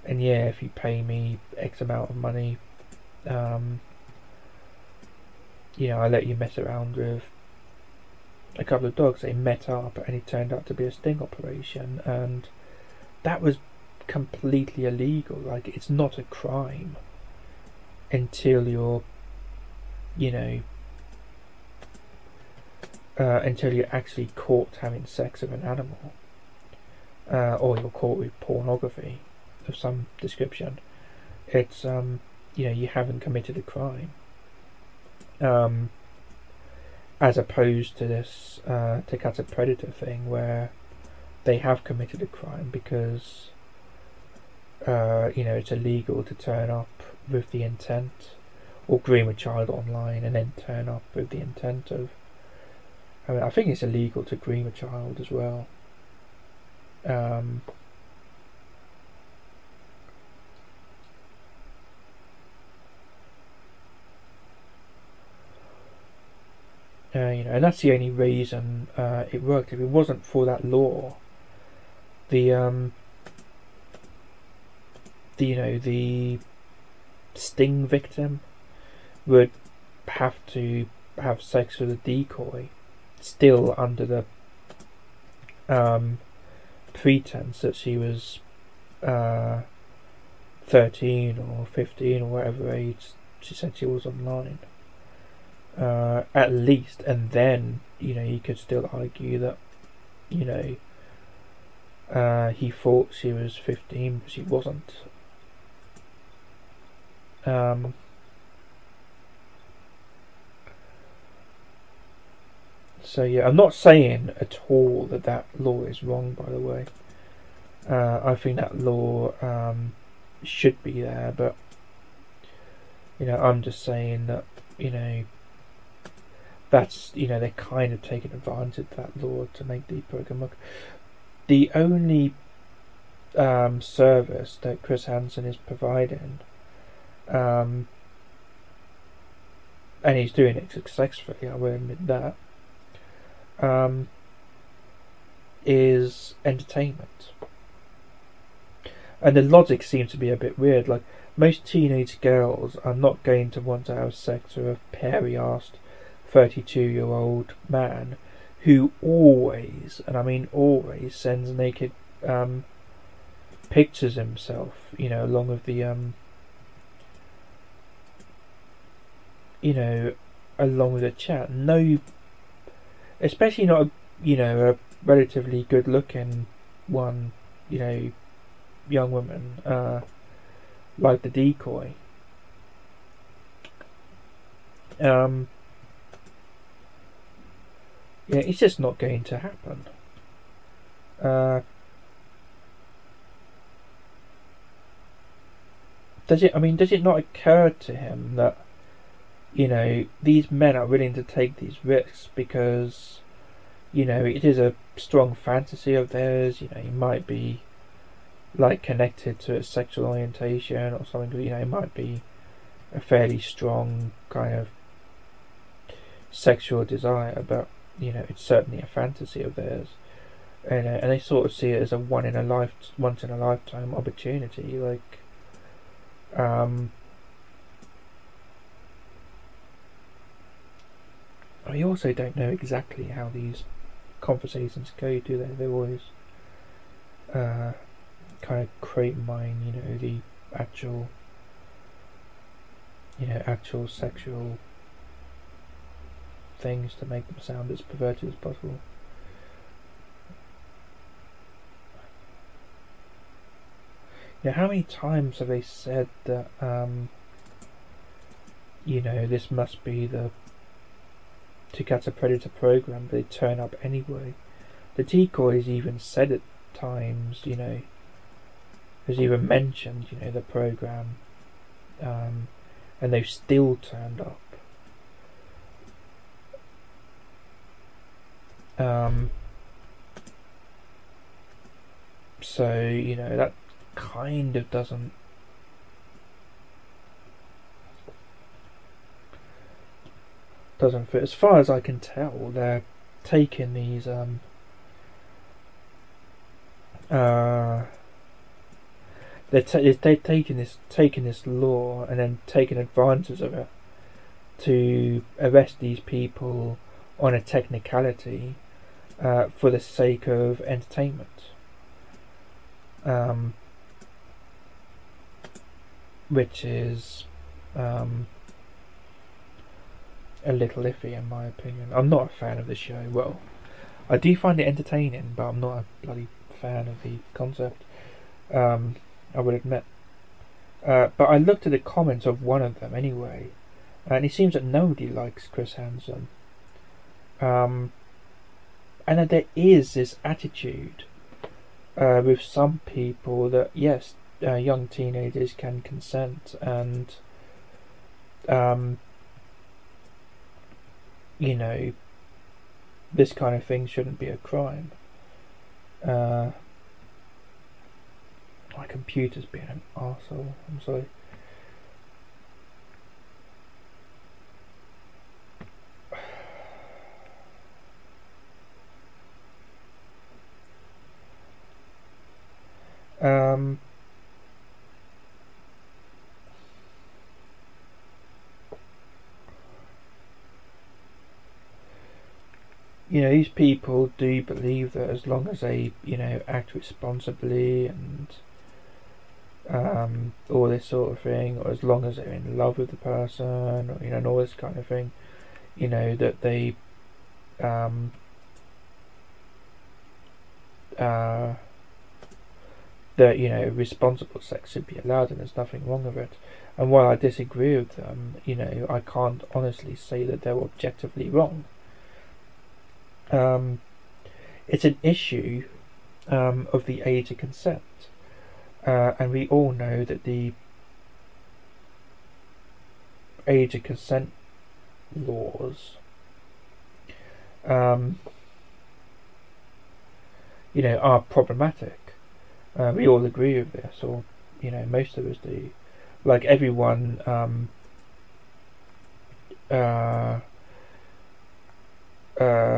Speaker 1: and if you pay me X amount of money, I let you mess around with a couple of dogs. They met up and it turned out to be a sting operation, and that was completely illegal. Like, it's not a crime until you're until you're actually caught having sex with an animal, or you're caught with pornography of some description. It's you haven't committed a crime, as opposed to this To Catch a Predator thing where they have committed a crime because it's illegal to turn up with the intent, or groom a child online and then turn up with the intent of, I think it's illegal to groom a child as well. And that's the only reason it worked. If it wasn't for that law, the sting victim would have to have sex with a decoy, still under the pretense that she was 13 or 15 or whatever age she said she was online. At least, and then you could still argue that he thought she was 15 but she wasn't. So I'm not saying at all that law is wrong, by the way. I think that law should be there, but I'm just saying that that's they're kind of taking advantage of that law to make the program look. The only service that Chris Hansen is providing, and he's doing it successfully, I will admit that, is entertainment. And the logic seems to be a bit weird. Like, most teenage girls are not going to want to have sex with a hairy-assed 32-year-old man who always, and I mean always, sends naked pictures of himself, along with the along with the chat. No, especially not a relatively good-looking one, young woman, like the decoy. It's just not going to happen. Does it not occur to him that these men are willing to take these risks because you know, it is a strong fantasy of theirs. You know, it might be like connected to its sexual orientation or something. You know, it might be a fairly strong kind of sexual desire, but you know, it's certainly a fantasy of theirs, and they sort of see it as a once in a lifetime opportunity. Like, I also don't know exactly how these conversations go, do they? They're always kind of create mine, you know, the actual sexual things to make them sound as perverted as possible. You know, how many times have they said that, you know, this must be the To Catch a Predator program, but they turn up anyway. The decoys even said at times, you know, has even mentioned, you know, the program, and they've still turned up. So, you know, that kind of doesn't fit. As far as I can tell, they're taking these they're taking this law and then taking advantage of it to arrest these people on a technicality for the sake of entertainment. Which is a little iffy in my opinion. I'm not a fan of the show. Well, I do find it entertaining, but I'm not a bloody fan of the concept. I would admit. But I looked at the comments of one of them anyway, and it seems that nobody likes Chris Hansen. And that there is this attitude with some people that yes, young teenagers can consent, and you know, this kind of thing shouldn't be a crime. My computer's being an arsehole, I'm sorry. You know, these people do believe that as long as they, you know, act responsibly and all this sort of thing, or as long as they're in love with the person, or, you know, and all this kind of thing, you know, that they that, you know, responsible sex should be allowed and there's nothing wrong with it. And while I disagree with them, you know, I can't honestly say that they're objectively wrong. It's an issue of the age of consent, and we all know that the age of consent laws, you know, are problematic. We all agree with this, or you know, most of us do. Like everyone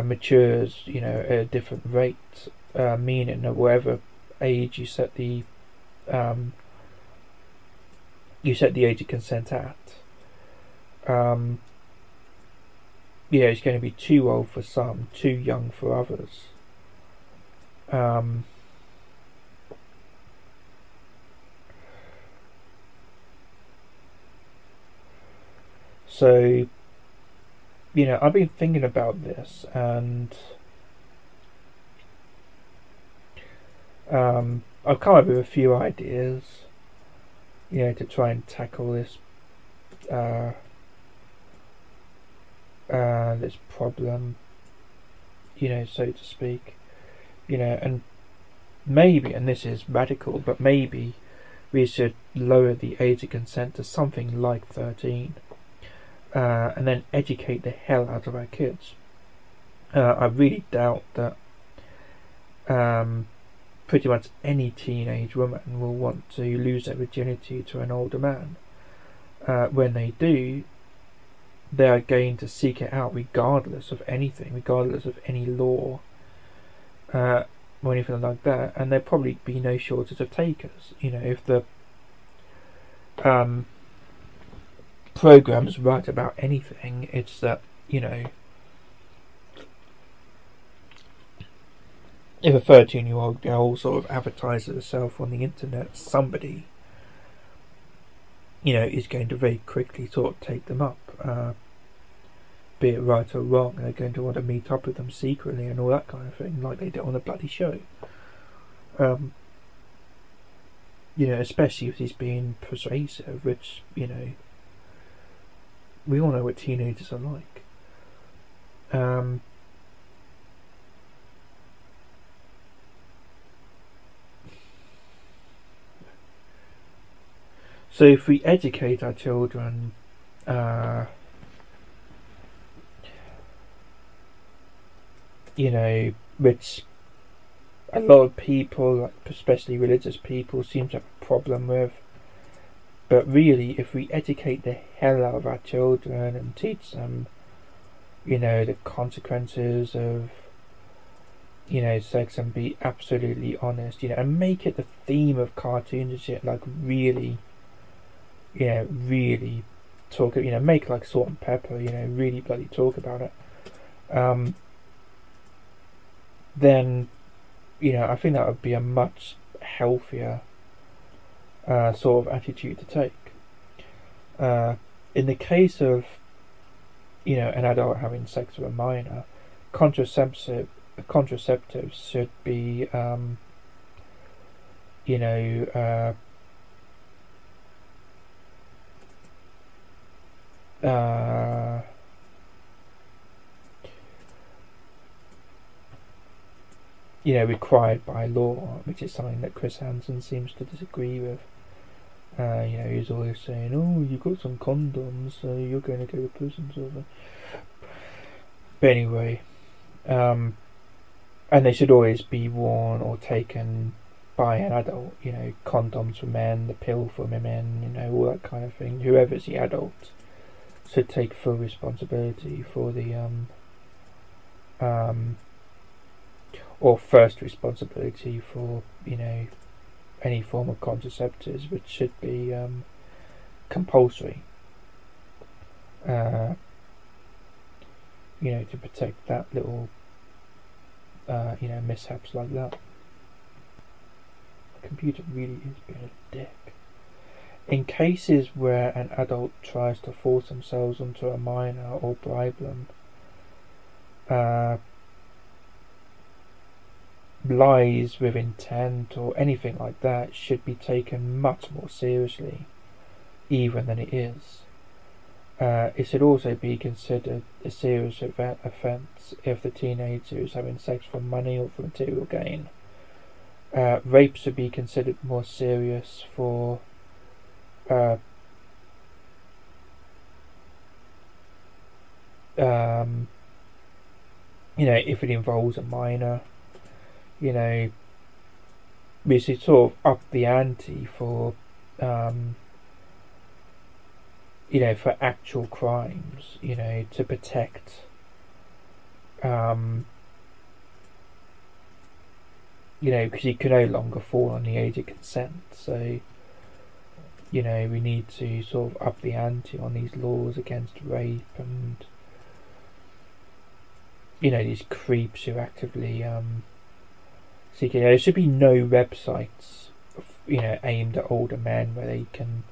Speaker 1: matures, you know, at a different rate, meaning that whatever age you set the age of consent at, yeah, it's going to be too old for some, too young for others. So, you know, I've been thinking about this, and I've come up with a few ideas, you know, to try and tackle this this problem, you know, so to speak, you know, and maybe, and this is radical, but maybe we should lower the age of consent to something like 13. And then educate the hell out of our kids. I really doubt that pretty much any teenage woman will want to lose their virginity to an older man. When they do, they are going to seek it out regardless of anything, regardless of any law or anything like that, and there'll probably be no shortage of takers. If the programs write about anything, it's that, if a 13-year-old girl sort of advertises herself on the internet, somebody, is going to very quickly sort of take them up, be it right or wrong, and they're going to want to meet up with them secretly and all that kind of thing, like they did on the bloody show. Especially if he's being persuasive, which, we all know what teenagers are like. So if we educate our children, which a lot of people, like especially religious people, seem to have a problem with, but really, if we educate the hell out of our children and teach them, the consequences of, sex, and be absolutely honest, and make it the theme of cartoons and shit, like really talk, make like Salt and Pepper, really bloody talk about it, then, I think that would be a much healthier sort of attitude to take. In the case of, an adult having sex with a minor, contraceptives should be, required by law, which is something that Chris Hansen seems to disagree with. He's always saying, "Oh, you got some condoms, so you're going to go to prison," sort of. But anyway, and they should always be worn or taken by an adult. Condoms for men, the pill for women, all that kind of thing. Whoever's the adult should take full responsibility for the or first responsibility for any form of contraceptives, which should be compulsory, to protect that little mishaps like that. The computer really is being a dick. In cases where an adult tries to force themselves onto a minor or bribe them, lies with intent or anything like that should be taken much more seriously even than it is. It should also be considered a serious offence if the teenager is having sex for money or for material gain. Rape should be considered more serious for if it involves a minor. We should sort of up the ante for for actual crimes, to protect because you can no longer fall on the age of consent. So we need to sort of up the ante on these laws against rape and these creeps who actively seeking. There should be no websites aimed at older men where they can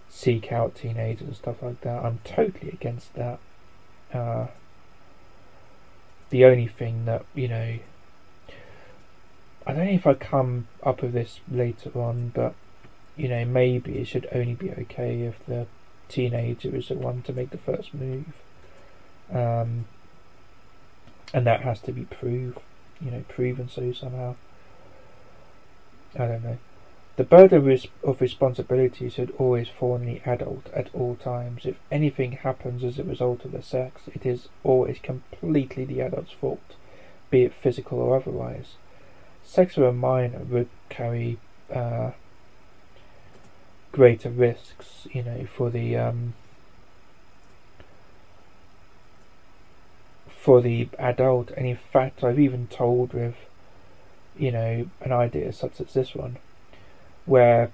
Speaker 1: seek out teenagers and stuff like that. I'm totally against that. The only thing that I don't know if I come up with this later on, but maybe it should only be okay if the teenager is the one to make the first move, and that has to be proven so somehow. I don't know. The burden of responsibility should always fall on the adult at all times. If anything happens as a result of the sex, it is always completely the adult's fault, be it physical or otherwise. Sex with a minor would carry greater risks, for the adult. And in fact, I've even told with, an idea such as this one, where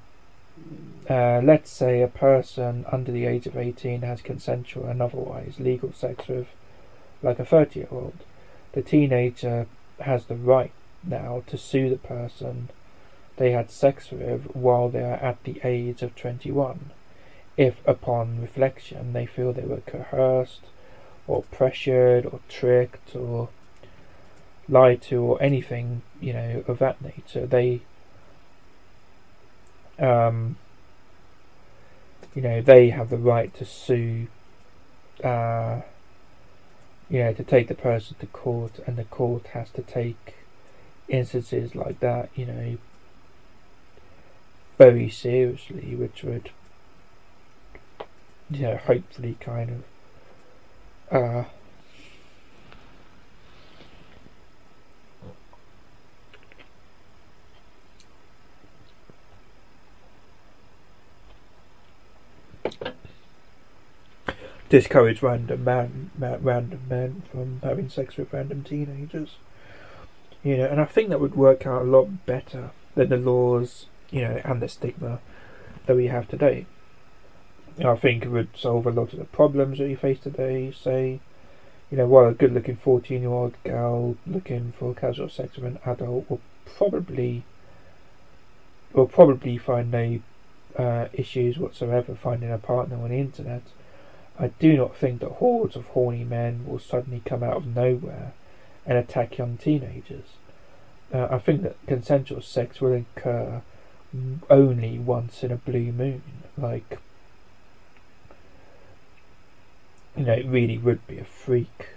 Speaker 1: let's say a person under the age of 18 has consensual and otherwise legal sex with like a 30-year-old. The teenager has the right now to sue the person they had sex with while they are at the age of 21, if upon reflection they feel they were coerced or pressured or tricked or lied to or anything, of that nature. They they have the right to sue, to take the person to court, and the court has to take instances like that, very seriously, which would, hopefully kind of, discourage random men from having sex with random teenagers. And I think that would work out a lot better than the laws, and the stigma that we have today. I think it would solve a lot of the problems that we face today. Say, while a good-looking 14-year-old girl looking for casual sex with an adult will probably find no issues whatsoever finding a partner on the internet, I do not think that hordes of horny men will suddenly come out of nowhere and attack young teenagers. I think that consensual sex will occur only once in a blue moon. Like, it really would be a freak,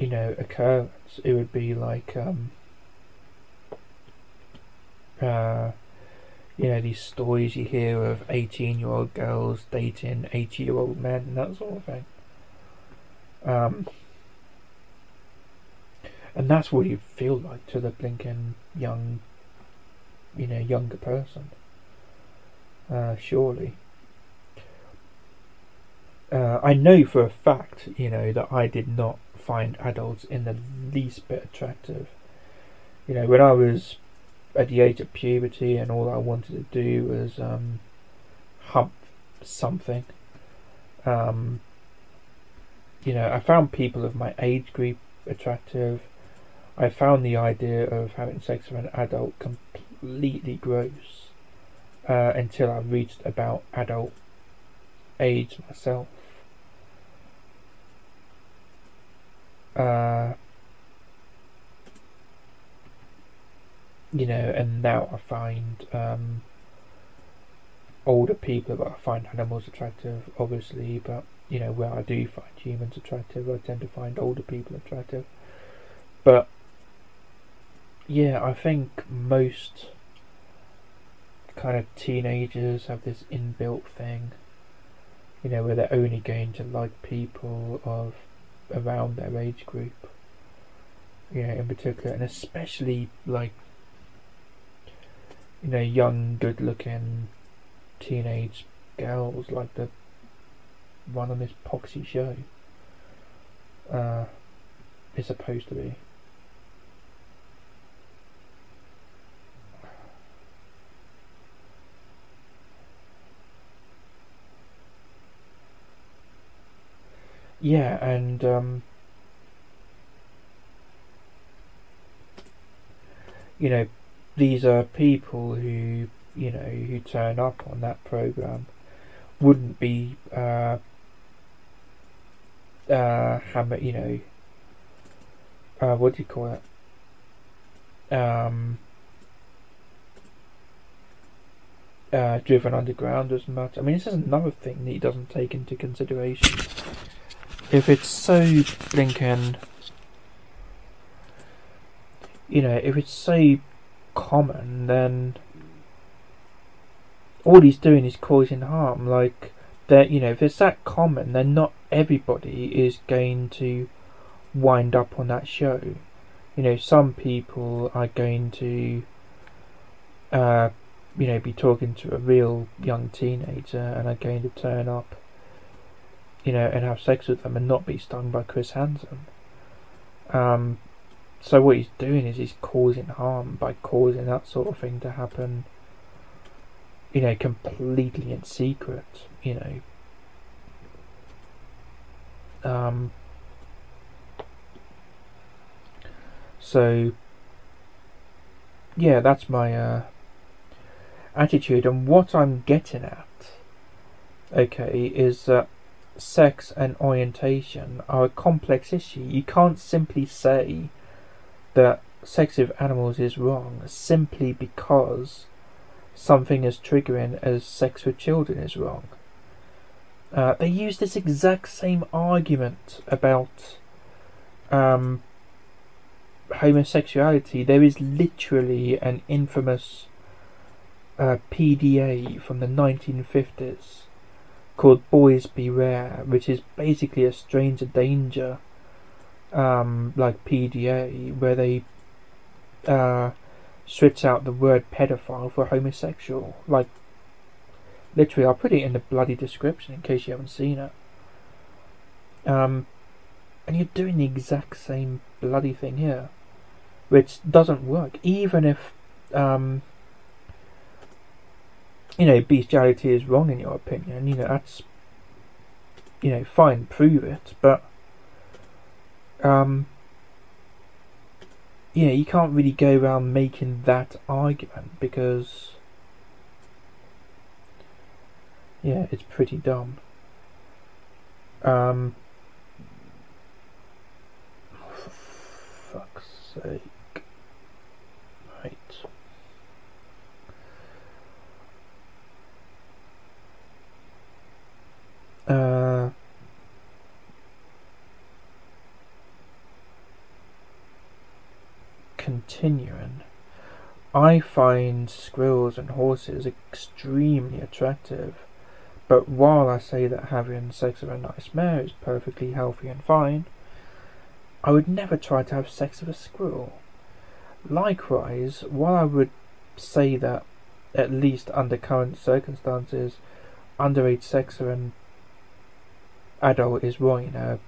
Speaker 1: occurrence. It would be like, these stories you hear of 18-year-old girls dating 80-year-old men and that sort of thing. And that's what you'd feel like to the blinking young, younger person. Surely. I know for a fact, that I did not find adults in the least bit attractive. When I was at the age of puberty and all I wanted to do was hump something, I found people of my age group attractive. I found the idea of having sex with an adult completely gross, until I reached about adult age myself. And now I find older people, but I find animals attractive, obviously, but where I do find humans attractive, I tend to find older people attractive. But yeah, I think most kind of teenagers have this inbuilt thing, where they're only going to like people of around their age group, in particular, and especially like, young, good-looking teenage girls like the one on this poxy show is supposed to be. Yeah, and these are people who who turn up on that program wouldn't be what do you call it? Driven underground as much. I mean, this is another thing that he doesn't take into consideration. If it's so blinking, if it's so common, then all he's doing is causing harm. Like, that, if it's that common, then not everybody is going to wind up on that show. Some people are going to be talking to a real young teenager and are going to turn up and have sex with them and not be stung by Chris Hansen. So what he's doing is he's causing harm by causing that sort of thing to happen, completely in secret, So, yeah, that's my attitude. And what I'm getting at, okay, is that sex and orientation are a complex issue. You can't simply say that sex with animals is wrong simply because something as triggering as sex with children is wrong. They use this exact same argument about homosexuality. There is literally an infamous PDA from the 1950s called Boys Beware, which is basically a stranger danger like PDA, where they switch out the word pedophile for homosexual. Like, literally, I'll put it in the bloody description in case you haven't seen it. And you're doing the exact same bloody thing here, which doesn't work. Even if bestiality is wrong in your opinion, that's fine, prove it, but you can't really go around making that argument because it's pretty dumb. For fuck's sake. Right. Continuing, I find squirrels and horses extremely attractive, but while I say that having sex with a nice mare is perfectly healthy and fine, I would never try to have sex with a squirrel. Likewise, while I would say that, at least under current circumstances, underage sex with an adult is wrong,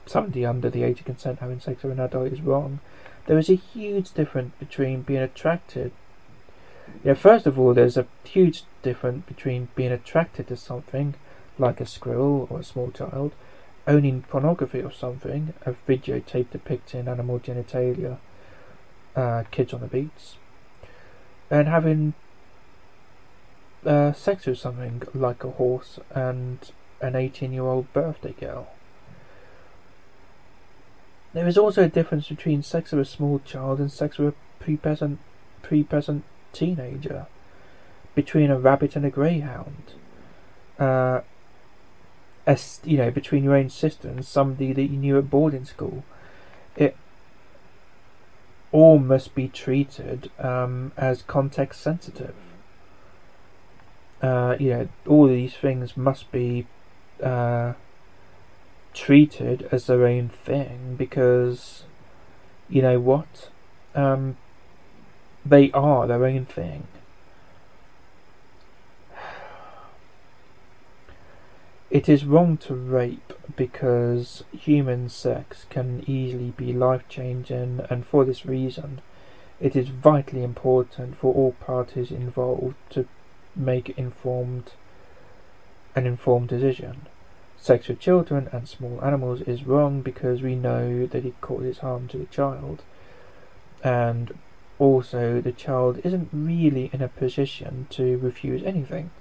Speaker 1: somebody under the age of consent having sex with an adult is wrong, there is a huge difference between being attracted. First of all, there's a huge difference between being attracted to something, like a squirrel or a small child, owning pornography or something, a videotape depicting animal genitalia, kids on the beach, and having sex with something like a horse and an 18-year-old birthday girl. There is also a difference between sex with a small child and sex with a prepubescent teenager, between a rabbit and a greyhound, between your own sister and somebody that you knew at boarding school. It all must be treated as context sensitive. All these things must be treated as their own thing, because they are their own thing. It is wrong to rape because human sex can easily be life-changing, and for this reason it is vitally important for all parties involved to make an informed decision. Sex with children and small animals is wrong because we know that it causes harm to the child, and also the child isn't really in a position to refuse anything.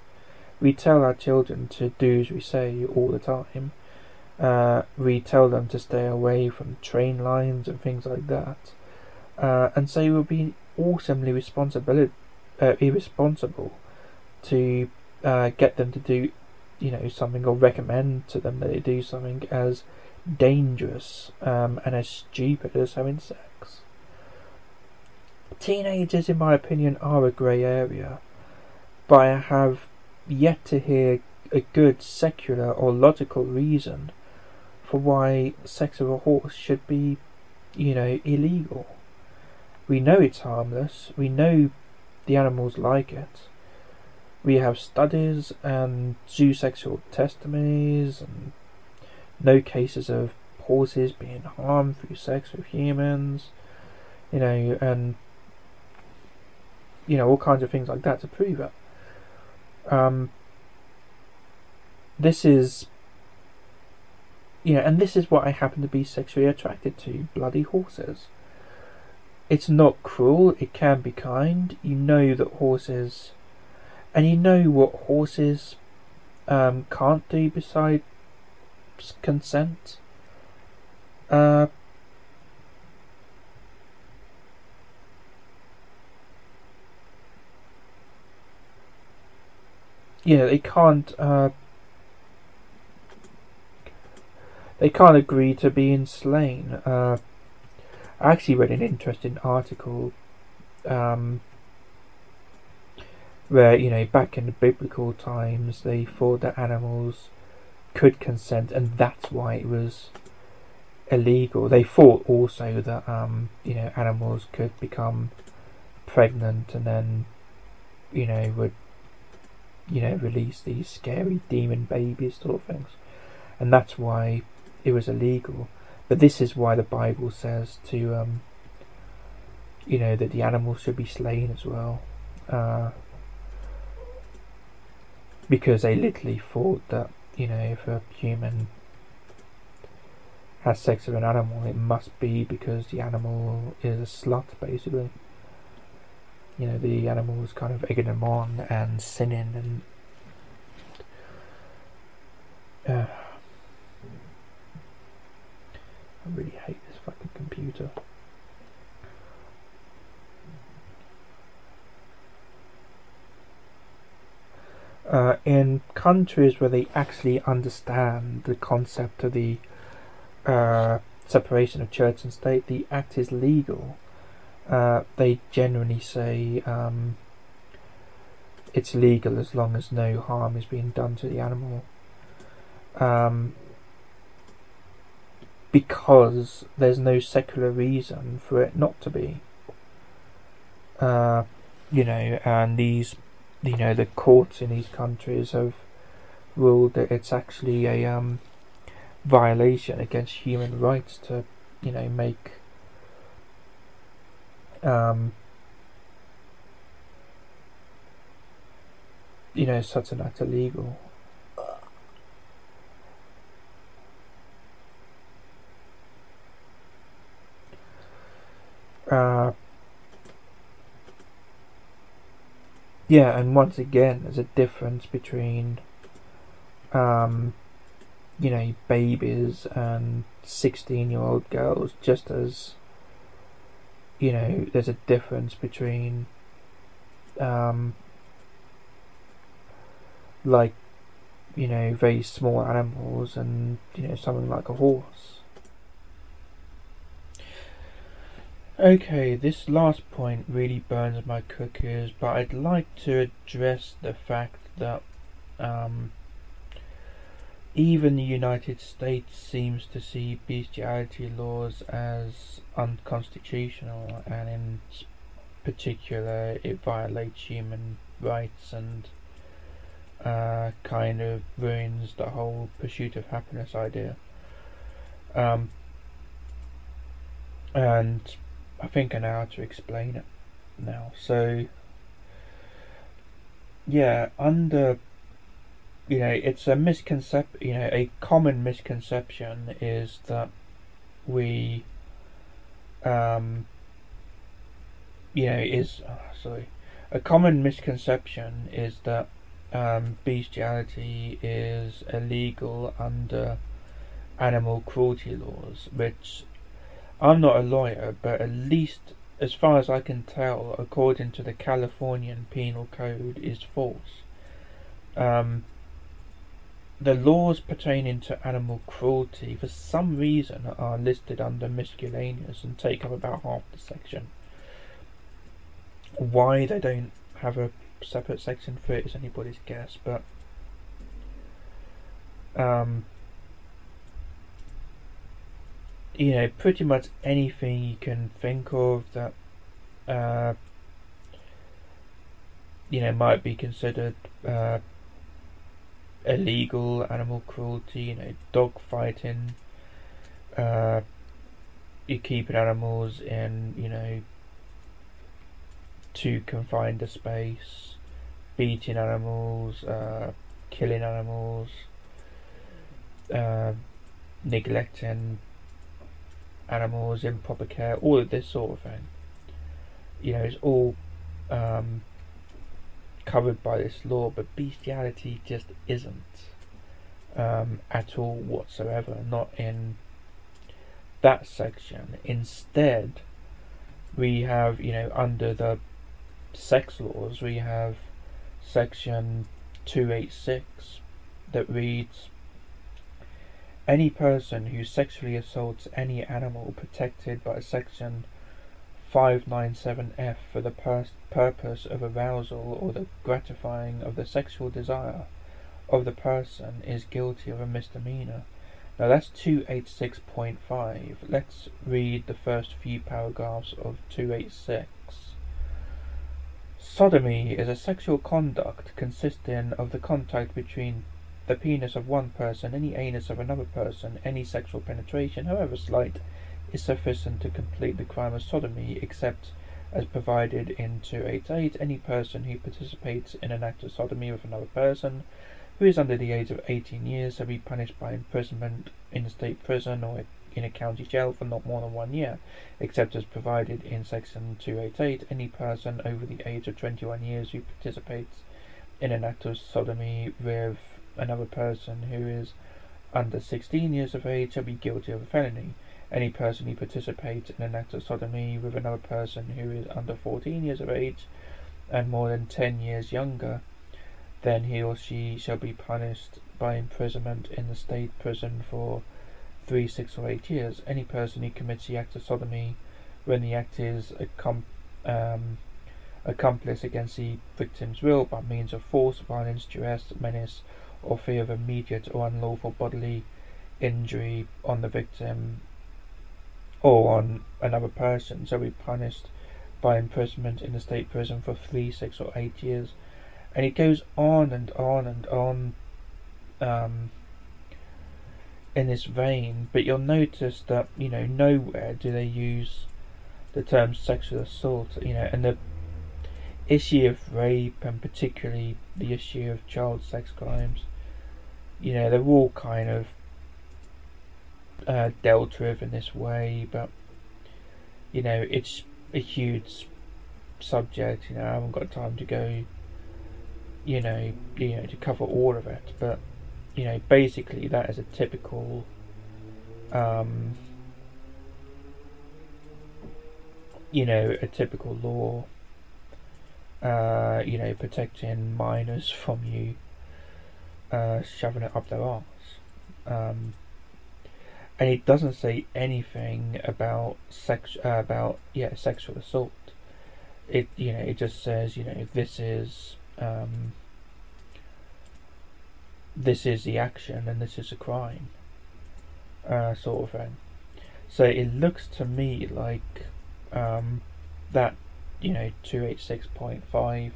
Speaker 1: We tell our children to do as we say all the time. We tell them to stay away from train lines and things like that, and so it would be awesomely irresponsible to get them to do something, or recommend to them that they do something as dangerous and as stupid as having sex. teenagers, in my opinion, are a grey area, but I have yet to hear a good secular or logical reason for why sex with a horse should be, illegal. We know it's harmless. We know the animals like it. We have studies and zoosexual testimonies and no cases of horses being harmed through sex with humans, and all kinds of things like that to prove it. This is, and this is what I happen to be sexually attracted to: bloody horses. It's not cruel, it can be kind. You know that horses, and you know what horses can't do besides consent. They can't. They can't agree to being slain. I actually read an interesting article where, back in the biblical times, they thought that animals could consent, and that's why it was illegal. They thought also that, animals could become pregnant and then, would, release these scary demon babies sort of things. And that's why it was illegal. But this is why the Bible says to, that the animals should be slain as well. Because they literally thought that, if a human has sex with an animal, it must be because the animal is a slut, basically. The animal was kind of egging them on and sinning and... I really hate this fucking computer. In countries where they actually understand the concept of the separation of church and state, the act is legal. They generally say it's legal as long as no harm is being done to the animal. Because there's no secular reason for it not to be. And these, the courts in these countries have ruled that it's actually a violation against human rights to, make such an act illegal. And once again, there's a difference between, babies and 16-year-old girls, just as, there's a difference between, very small animals and, something like a horse. Okay, this last point really burns my cookies, but I'd like to address the fact that even the United States seems to see bestiality laws as unconstitutional, and in particular it violates human rights and kind of ruins the whole pursuit of happiness idea. And I think I know how to explain it now. So, under, it's a misconception, a common misconception is that we, a common misconception is that bestiality is illegal under animal cruelty laws, which I'm not a lawyer, but at least as far as I can tell, according to the Californian Penal Code, is false. The laws pertaining to animal cruelty, for some reason, are listed under miscellaneous and take up about half the section. Why they don't have a separate section for it is anybody's guess, but you know, pretty much anything you can think of that you know, might be considered illegal animal cruelty. You know, dog fighting, you keeping animals in, you know, too confined a space, beating animals, killing animals, neglecting animals, improper care, all of this sort of thing. You know, it's all covered by this law, but bestiality just isn't at all whatsoever, not in that section. Instead, we have, you know, under the sex laws, we have section 286 that reads, any person who sexually assaults any animal protected by section 597F for the purpose of arousal or the gratifying of the sexual desire of the person is guilty of a misdemeanor. Now that's 286.5. Let's read the first few paragraphs of 286. Sodomy is a sexual conduct consisting of the contact between the penis of one person and the anus of another person. Any sexual penetration, however slight, is sufficient to complete the crime of sodomy, except as provided in 288. Any person who participates in an act of sodomy with another person who is under the age of 18 years shall be punished by imprisonment in a state prison or in a county jail for not more than 1 year, except as provided in section 288. Any person over the age of 21 years who participates in an act of sodomy with another person who is under 16 years of age shall be guilty of a felony. Any person who participates in an act of sodomy with another person who is under 14 years of age and more than 10 years younger, then he or she shall be punished by imprisonment in the state prison for 3, 6 or 8 years. Any person who commits the act of sodomy when the act is accomplice against the victim's will by means of force, violence, duress, menace, or fear of immediate or unlawful bodily injury on the victim or on another person shall be punished by imprisonment in the state prison for 3, 6 or 8 years. And it goes on and on and on in this vein, but you'll notice that, you know, nowhere do they use the term sexual assault, you know, and the issue of rape and particularly the issue of child sex crimes, you know, they're all kind of dealt with in this way, but you know, it's a huge subject. You know, I haven't got time to go, you know, to cover all of it, but you know, basically that is a typical you know, a typical law, you know, protecting minors from you shoving it up their arse. And it doesn't say anything about sexual assault. It, you know, it just says, you know, this is the action and this is a crime, sort of thing. So it looks to me like that, you know, 286.5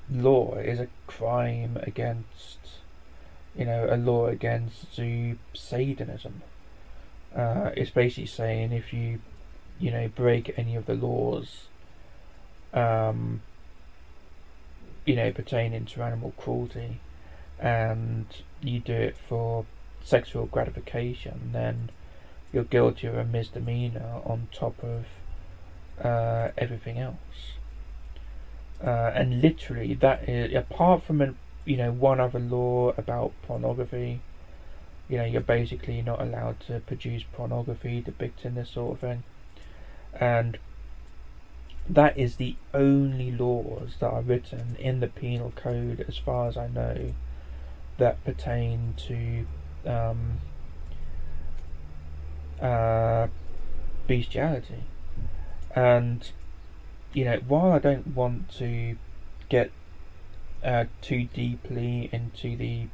Speaker 1: law is a crime against, you know, a law against zoosadism. It's basically saying if you know, break any of the laws, you know, pertaining to animal cruelty, and you do it for sexual gratification, then you're guilty of a misdemeanor on top of everything else. And literally, that is, apart from one other law about pornography, you know, you're basically not allowed to produce pornography depicting this sort of thing, and that is the only laws that are written in the penal code, as far as I know, that pertain to bestiality. And while I don't want to get too deeply into the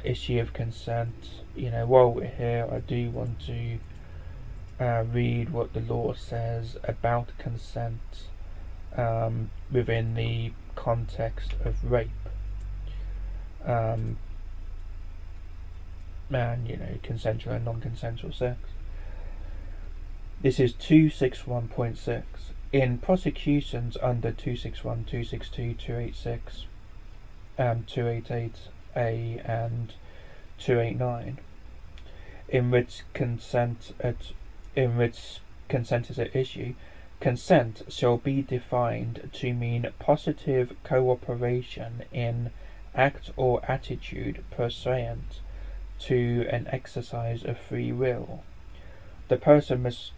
Speaker 1: issue of consent, while we're here, I do want to read what the law says about consent within the context of rape. And consensual and non-consensual sex. This is 261.6. In prosecutions under 261, 262, 286, 288A and 289, in which consent is at issue, consent shall be defined to mean positive cooperation in act or attitude pursuant to an exercise of free will. The person must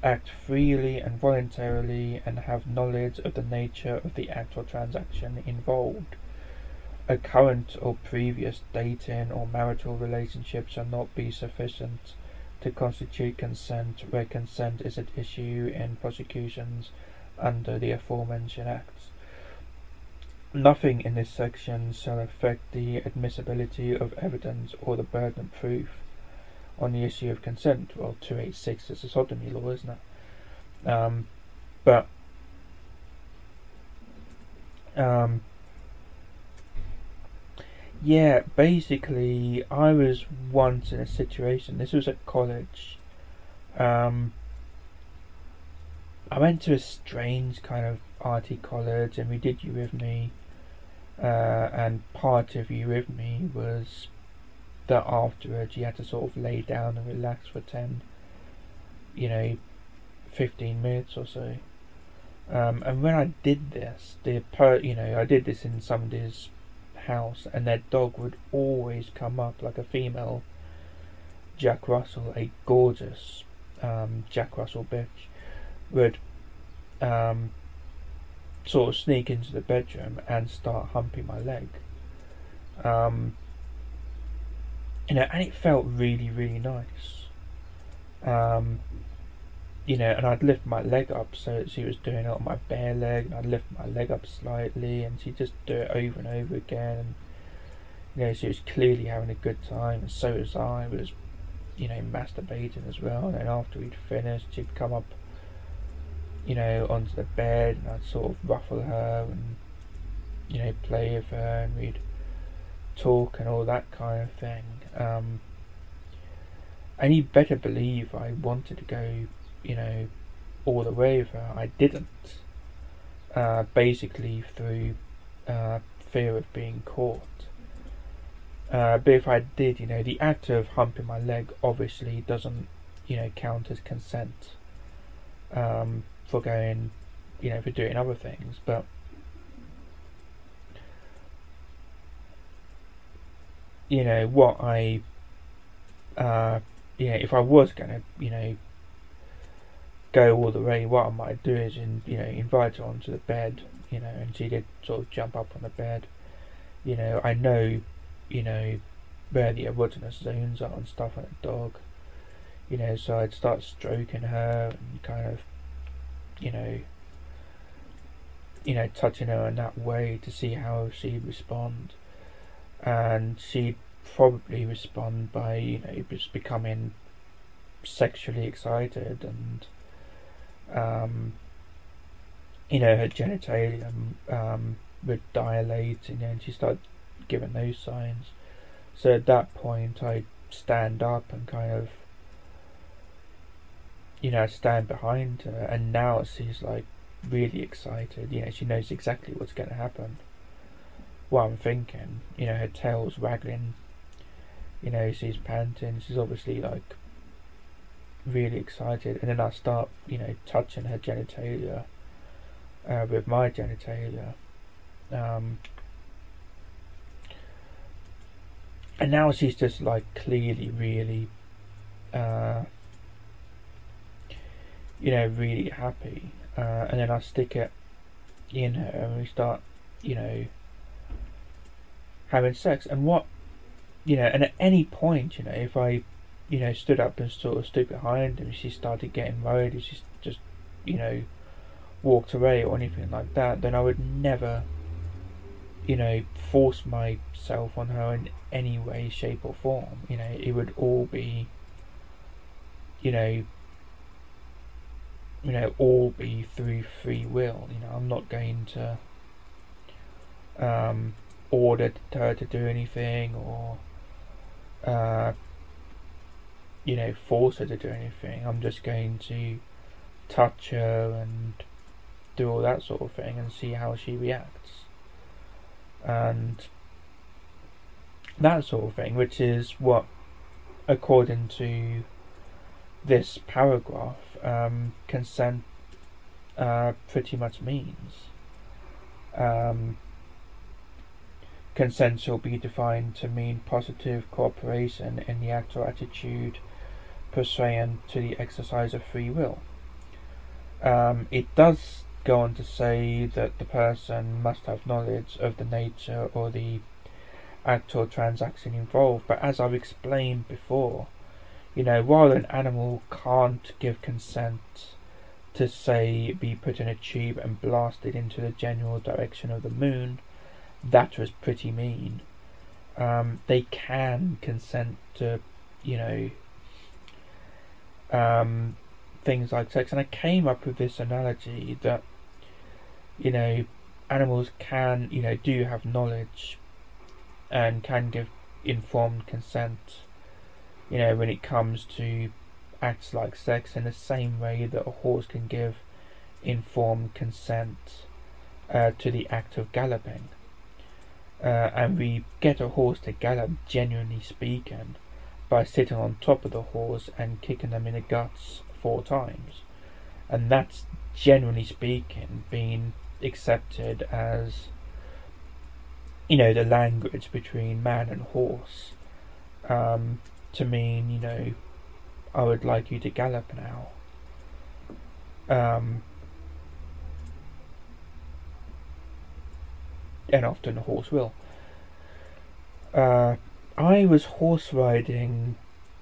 Speaker 1: act freely and voluntarily and have knowledge of the nature of the act or transaction involved. A current or previous dating or marital relationship shall not be sufficient to constitute consent where consent is at issue in prosecutions under the aforementioned acts. Nothing in this section shall affect the admissibility of evidence or the burden of proof on the issue of consent. Well, 286 is a sodomy law, isn't it? Yeah, basically, I was once in a situation, this was at college. I went to a strange kind of arty college, and we did You With Me, and part of You With Me was that afterwards you had to sort of lay down and relax for 15 minutes or so. And when I did this, I did this in somebody's house, and their dog would always come up, like a female Jack Russell, a gorgeous Jack Russell bitch, would sort of sneak into the bedroom and start humping my leg. And it felt really, really nice. And I'd lift my leg up so that she was doing it on my bare leg, and I'd lift my leg up slightly, and she'd just do it over and over again. And, she was clearly having a good time, and so was I. Was, masturbating as well. And then after we'd finished, she'd come up, onto the bed, and I'd sort of ruffle her and, play with her, and we'd talk and all that kind of thing. And you better believe I wanted to go, all the way with her. I didn't, basically through fear of being caught. But if I did, the act of humping my leg obviously doesn't, count as consent for going, for doing other things. But what I, if I was gonna, go all the way, what I might do is, invite her onto the bed, and she did sort of jump up on the bed. I know, where the erogenous zones are and stuff on a dog, so I'd start stroking her and kind of, touching her in that way to see how she'd respond. And she'd probably respond by, just becoming sexually excited, and her genitalia would dilate, and she started giving those signs. So at that point I'd stand up and kind of, stand behind her, and now she's like really excited. She knows exactly what's going to happen. What I'm thinking, her tail's waggling, she's panting, she's obviously like really excited, and then I start, touching her genitalia with my genitalia, and now she's just like clearly really, really happy, and then I stick it in her and we start, having sex. And what, and at any point, if I, stood up and sort of stood behind her, she started getting worried, and she just, you know, walked away or anything like that, then I would never, you know, force myself on her in any way, shape or form. You know, it would all be, all be through free will. You know, I'm not going to order her to do anything, or force her to do anything. I'm just going to touch her and do all that sort of thing and see how she reacts, and that sort of thing, which is what, according to this paragraph, consent pretty much means. Consent shall be defined to mean positive cooperation in the act or attitude pursuant to the exercise of free will. It does go on to say that the person must have knowledge of the nature or the act or transaction involved, but as I've explained before, while an animal can't give consent to, say, be put in a tube and blasted into the general direction of the moon, that was pretty mean. They can consent to, things like sex, and I came up with this analogy that, animals can, do have knowledge and can give informed consent, when it comes to acts like sex, in the same way that a horse can give informed consent to the act of galloping. And we get a horse to gallop, genuinely speaking, by sitting on top of the horse and kicking them in the guts 4 times. And that's, generally speaking, being accepted as, the language between man and horse, to mean, I would like you to gallop now. And often the horse will. I was horse riding,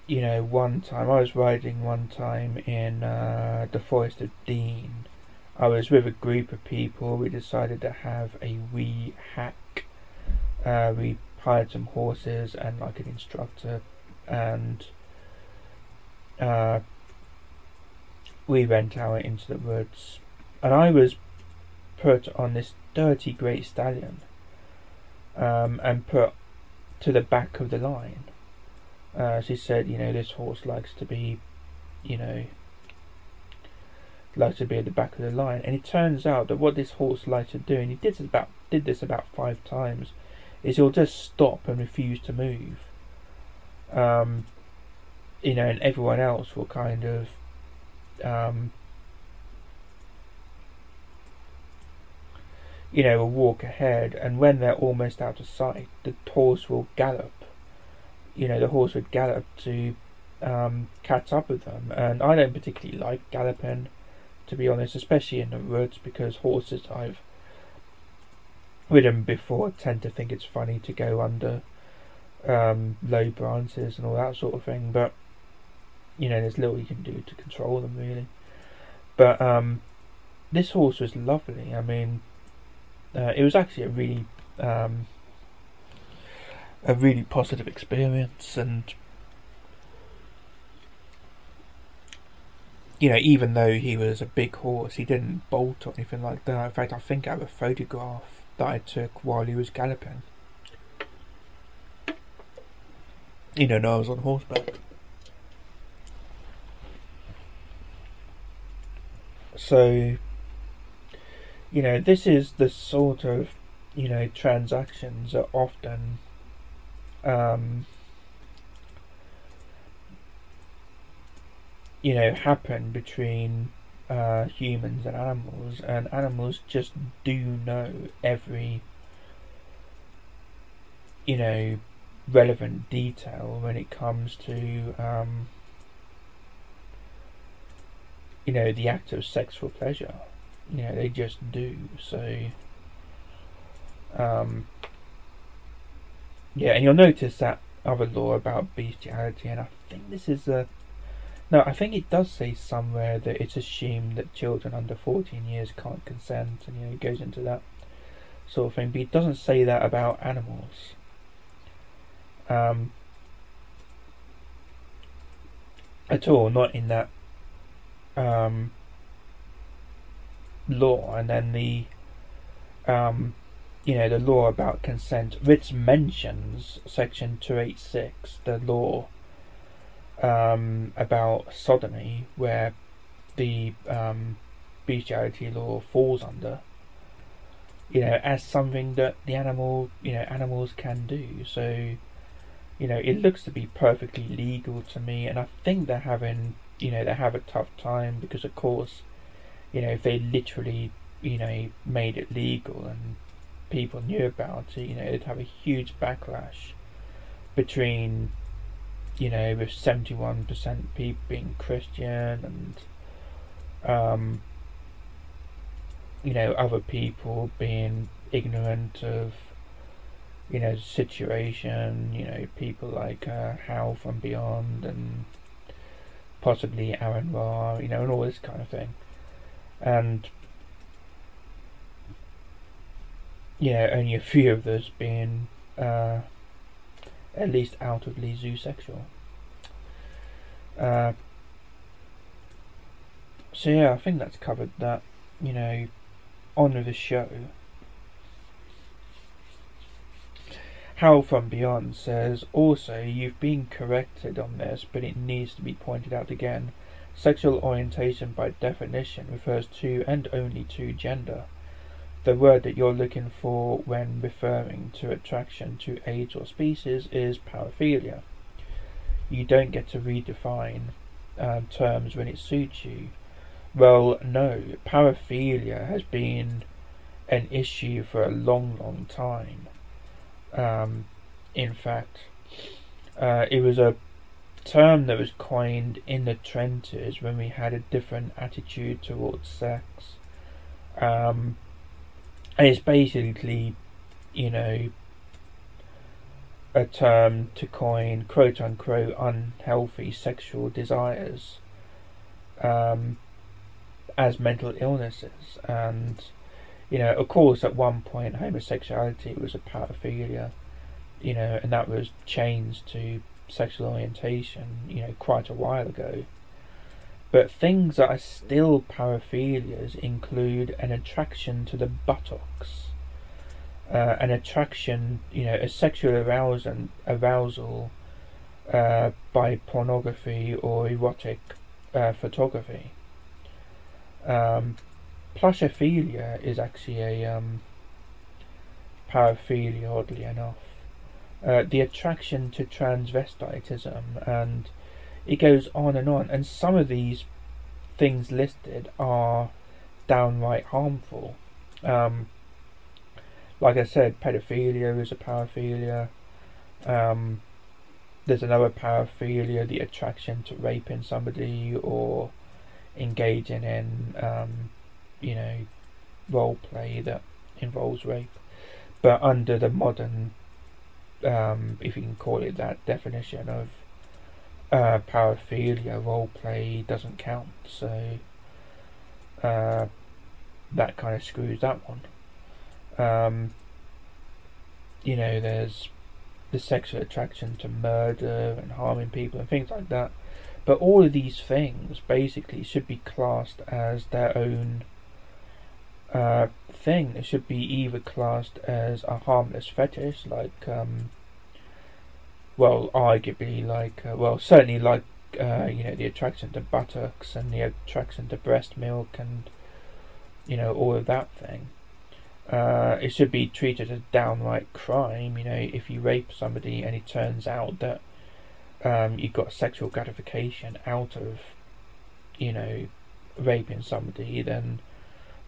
Speaker 1: one time. I was riding one time in the Forest of Dean. I was with a group of people. We decided to have a wee hack. We hired some horses and like an instructor, and we went out into the woods, and I was put on this dirty great stallion, and put to the back of the line. She said, this horse likes to be, likes to be at the back of the line. And it turns out that what this horse likes to do, and he did this about 5 times, is he'll just stop and refuse to move. And everyone else will kind of will walk ahead, and when they're almost out of sight, the horse will gallop. The horse would gallop to catch up with them. And I don't particularly like galloping, to be honest, especially in the woods, because horses I've ridden before tend to think it's funny to go under low branches and all that sort of thing, but there's little you can do to control them, really. But this horse was lovely. I mean, it was actually a really positive experience, and even though he was a big horse, he didn't bolt or anything like that. In fact, I think I have a photograph that I took while he was galloping. No, I was on horseback. So, this is the sort of, transactions that often happen between humans and animals just do know every, relevant detail when it comes to, the act of sex for pleasure. They just do. So, and you'll notice that other law about bestiality, and I think this is No, I think it does say somewhere that it's assumed that children under 14 years can't consent, and it goes into that sort of thing. But it doesn't say that about animals. At all, not in that law. And then the the law about consent, which mentions section 286, the law about sodomy, where the bestiality law falls under, as something that the animals can do. So, it looks to be perfectly legal to me, and I think they're having, they have a tough time because, of course, if they literally, made it legal and people knew about it, it'd have a huge backlash between, with 71% people being Christian and, other people being ignorant of, the situation, people like Hal from Beyond and possibly Aaron Ra, and all this kind of thing. And only a few of us being at least outwardly zoosexual. So yeah, I think that's covered that. On with the show. Hal from Beyond says, also, you've been corrected on this, but it needs to be pointed out again. Sexual orientation by definition refers to and only to gender. The word that you're looking for when referring to attraction to age or species is paraphilia. You don't get to redefine terms when it suits you. Well, no, paraphilia has been an issue for a long, long time. In fact, it was a term that was coined in the trenches when we had a different attitude towards sex. And it's basically, a term to coin quote unquote unhealthy sexual desires as mental illnesses. And of course at one point homosexuality was a paraphilia, and that was changed to sexual orientation, quite a while ago. But things that are still paraphilias include an attraction to the buttocks, an attraction, a sexual arousal by pornography or erotic photography. Plushophilia is actually a paraphilia, oddly enough. The attraction to transvestitism, and it goes on, and some of these things listed are downright harmful. Like I said, pedophilia is a paraphilia. There's another paraphilia, the attraction to raping somebody or engaging in role play that involves rape. But under the modern, if you can call it that, definition of paraphilia, role play doesn't count. So that kind of screws that one. There's the sexual attraction to murder and harming people and things like that. But all of these things basically should be classed as their own thing. It should be either classed as a harmless fetish, like, arguably, like, certainly like, the attraction to buttocks and the attraction to breast milk and, all of that thing. It should be treated as downright crime. If you rape somebody and it turns out that you got sexual gratification out of, raping somebody, then,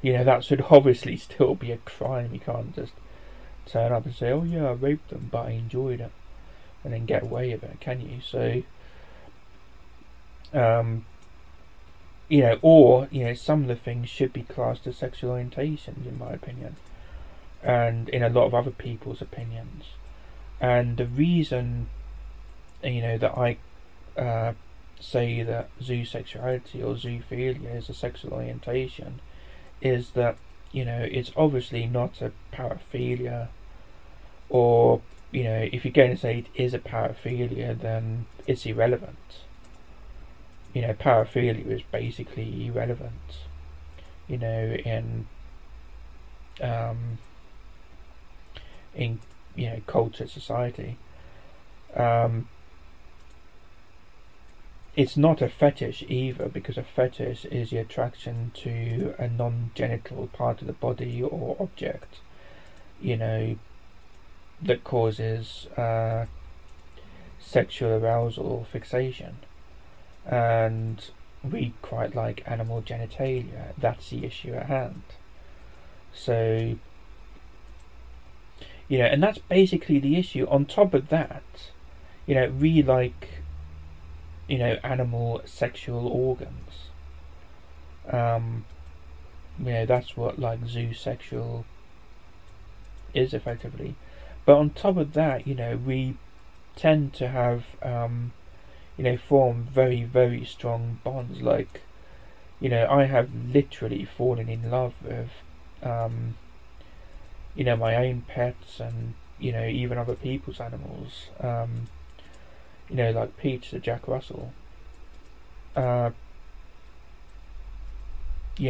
Speaker 1: that should obviously still be a crime. You can't just turn up and say, oh yeah, I raped them, but I enjoyed it, and then get away with it, can you? So, some of the things should be classed as sexual orientations, in my opinion, and in a lot of other people's opinions. And the reason, that I say that zoosexuality or zoophilia is a sexual orientation is that, you know, it's obviously not a paraphilia, or, you know, if you're going to say it is a paraphilia, then it's irrelevant. You know, paraphilia is basically irrelevant, you know, in you know, culture, society. It's not a fetish either, because a fetish is the attraction to a non-genital part of the body or object, you know, that causes sexual arousal or fixation. And we quite like animal genitalia. That's the issue at hand. So, you know, and that's basically the issue. On top of that, you know, we like, you know, animal sexual organs. You know, that's what like zoosexual is effectively. But on top of that, you know, we tend to have, you know, form very, very strong bonds. Like, you know, I have literally fallen in love with, you know, my own pets, and, you know, even other people's animals. You know, like Peach the Jack Russell. You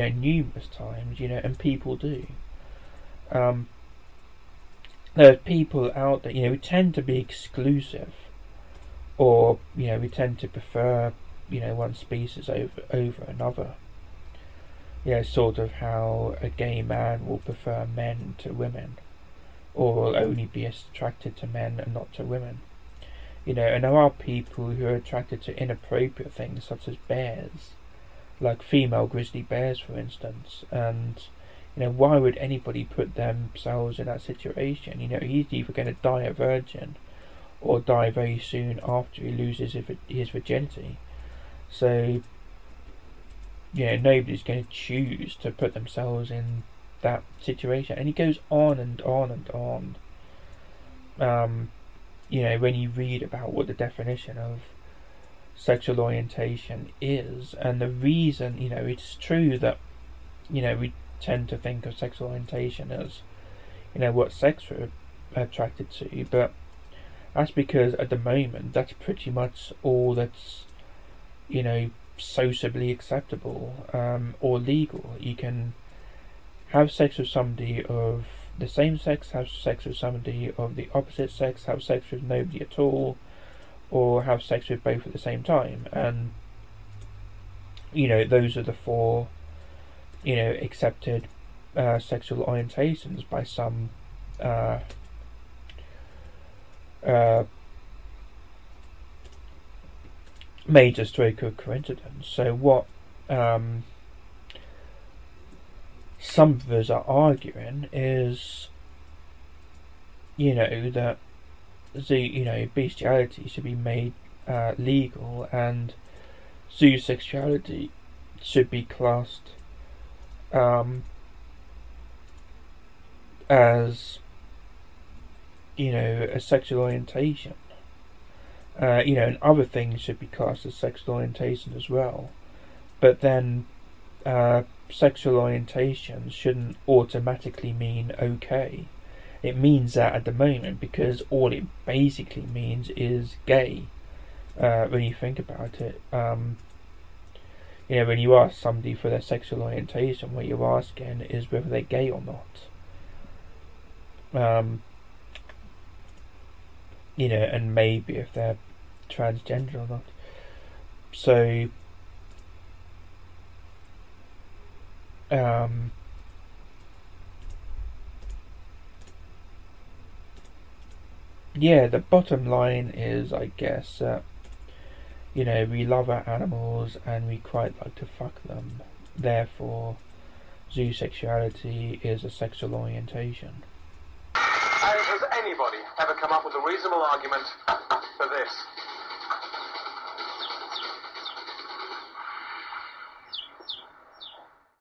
Speaker 1: know, numerous times, you know, and people do. There are people out there, you know, who tend to be exclusive, or, you know, we tend to prefer, you know, one species over another. You know, sort of how a gay man will prefer men to women, or will only be attracted to men and not to women. You know, and there are people who are attracted to inappropriate things such as bears, like female grizzly bears, for instance. And, you know, why would anybody put themselves in that situation? You know, he's either going to die a virgin or die very soon after he loses his virginity. So, you know, nobody's going to choose to put themselves in that situation. And he goes on and on and on. You know, when you read about what the definition of sexual orientation is, and the reason, you know, it's true that, you know, we tend to think of sexual orientation as, you know, what sex we're attracted to, but that's because at the moment that's pretty much all that's, you know, sociably acceptable, or legal. You can have sex with somebody of the same sex, have sex with somebody of the opposite sex, have sex with nobody at all, or have sex with both at the same time. And, you know, those are the four, you know, accepted sexual orientations by some major stroke of coincidence. So what some of us are arguing is, you know, that you know, bestiality should be made legal, and zoosexuality should be classed as, you know, a sexual orientation. You know, and other things should be classed as sexual orientation as well. But then sexual orientation shouldn't automatically mean okay. It means that at the moment, because all it basically means is gay, when you think about it. You know, when you ask somebody for their sexual orientation, what you're asking is whether they're gay or not. You know, and maybe if they're transgender or not. So, yeah, the bottom line is, I guess, you know, we love our animals and we quite like to fuck them. Therefore, zoosexuality is a sexual orientation.
Speaker 2: And has anybody ever come up with a reasonable argument for this?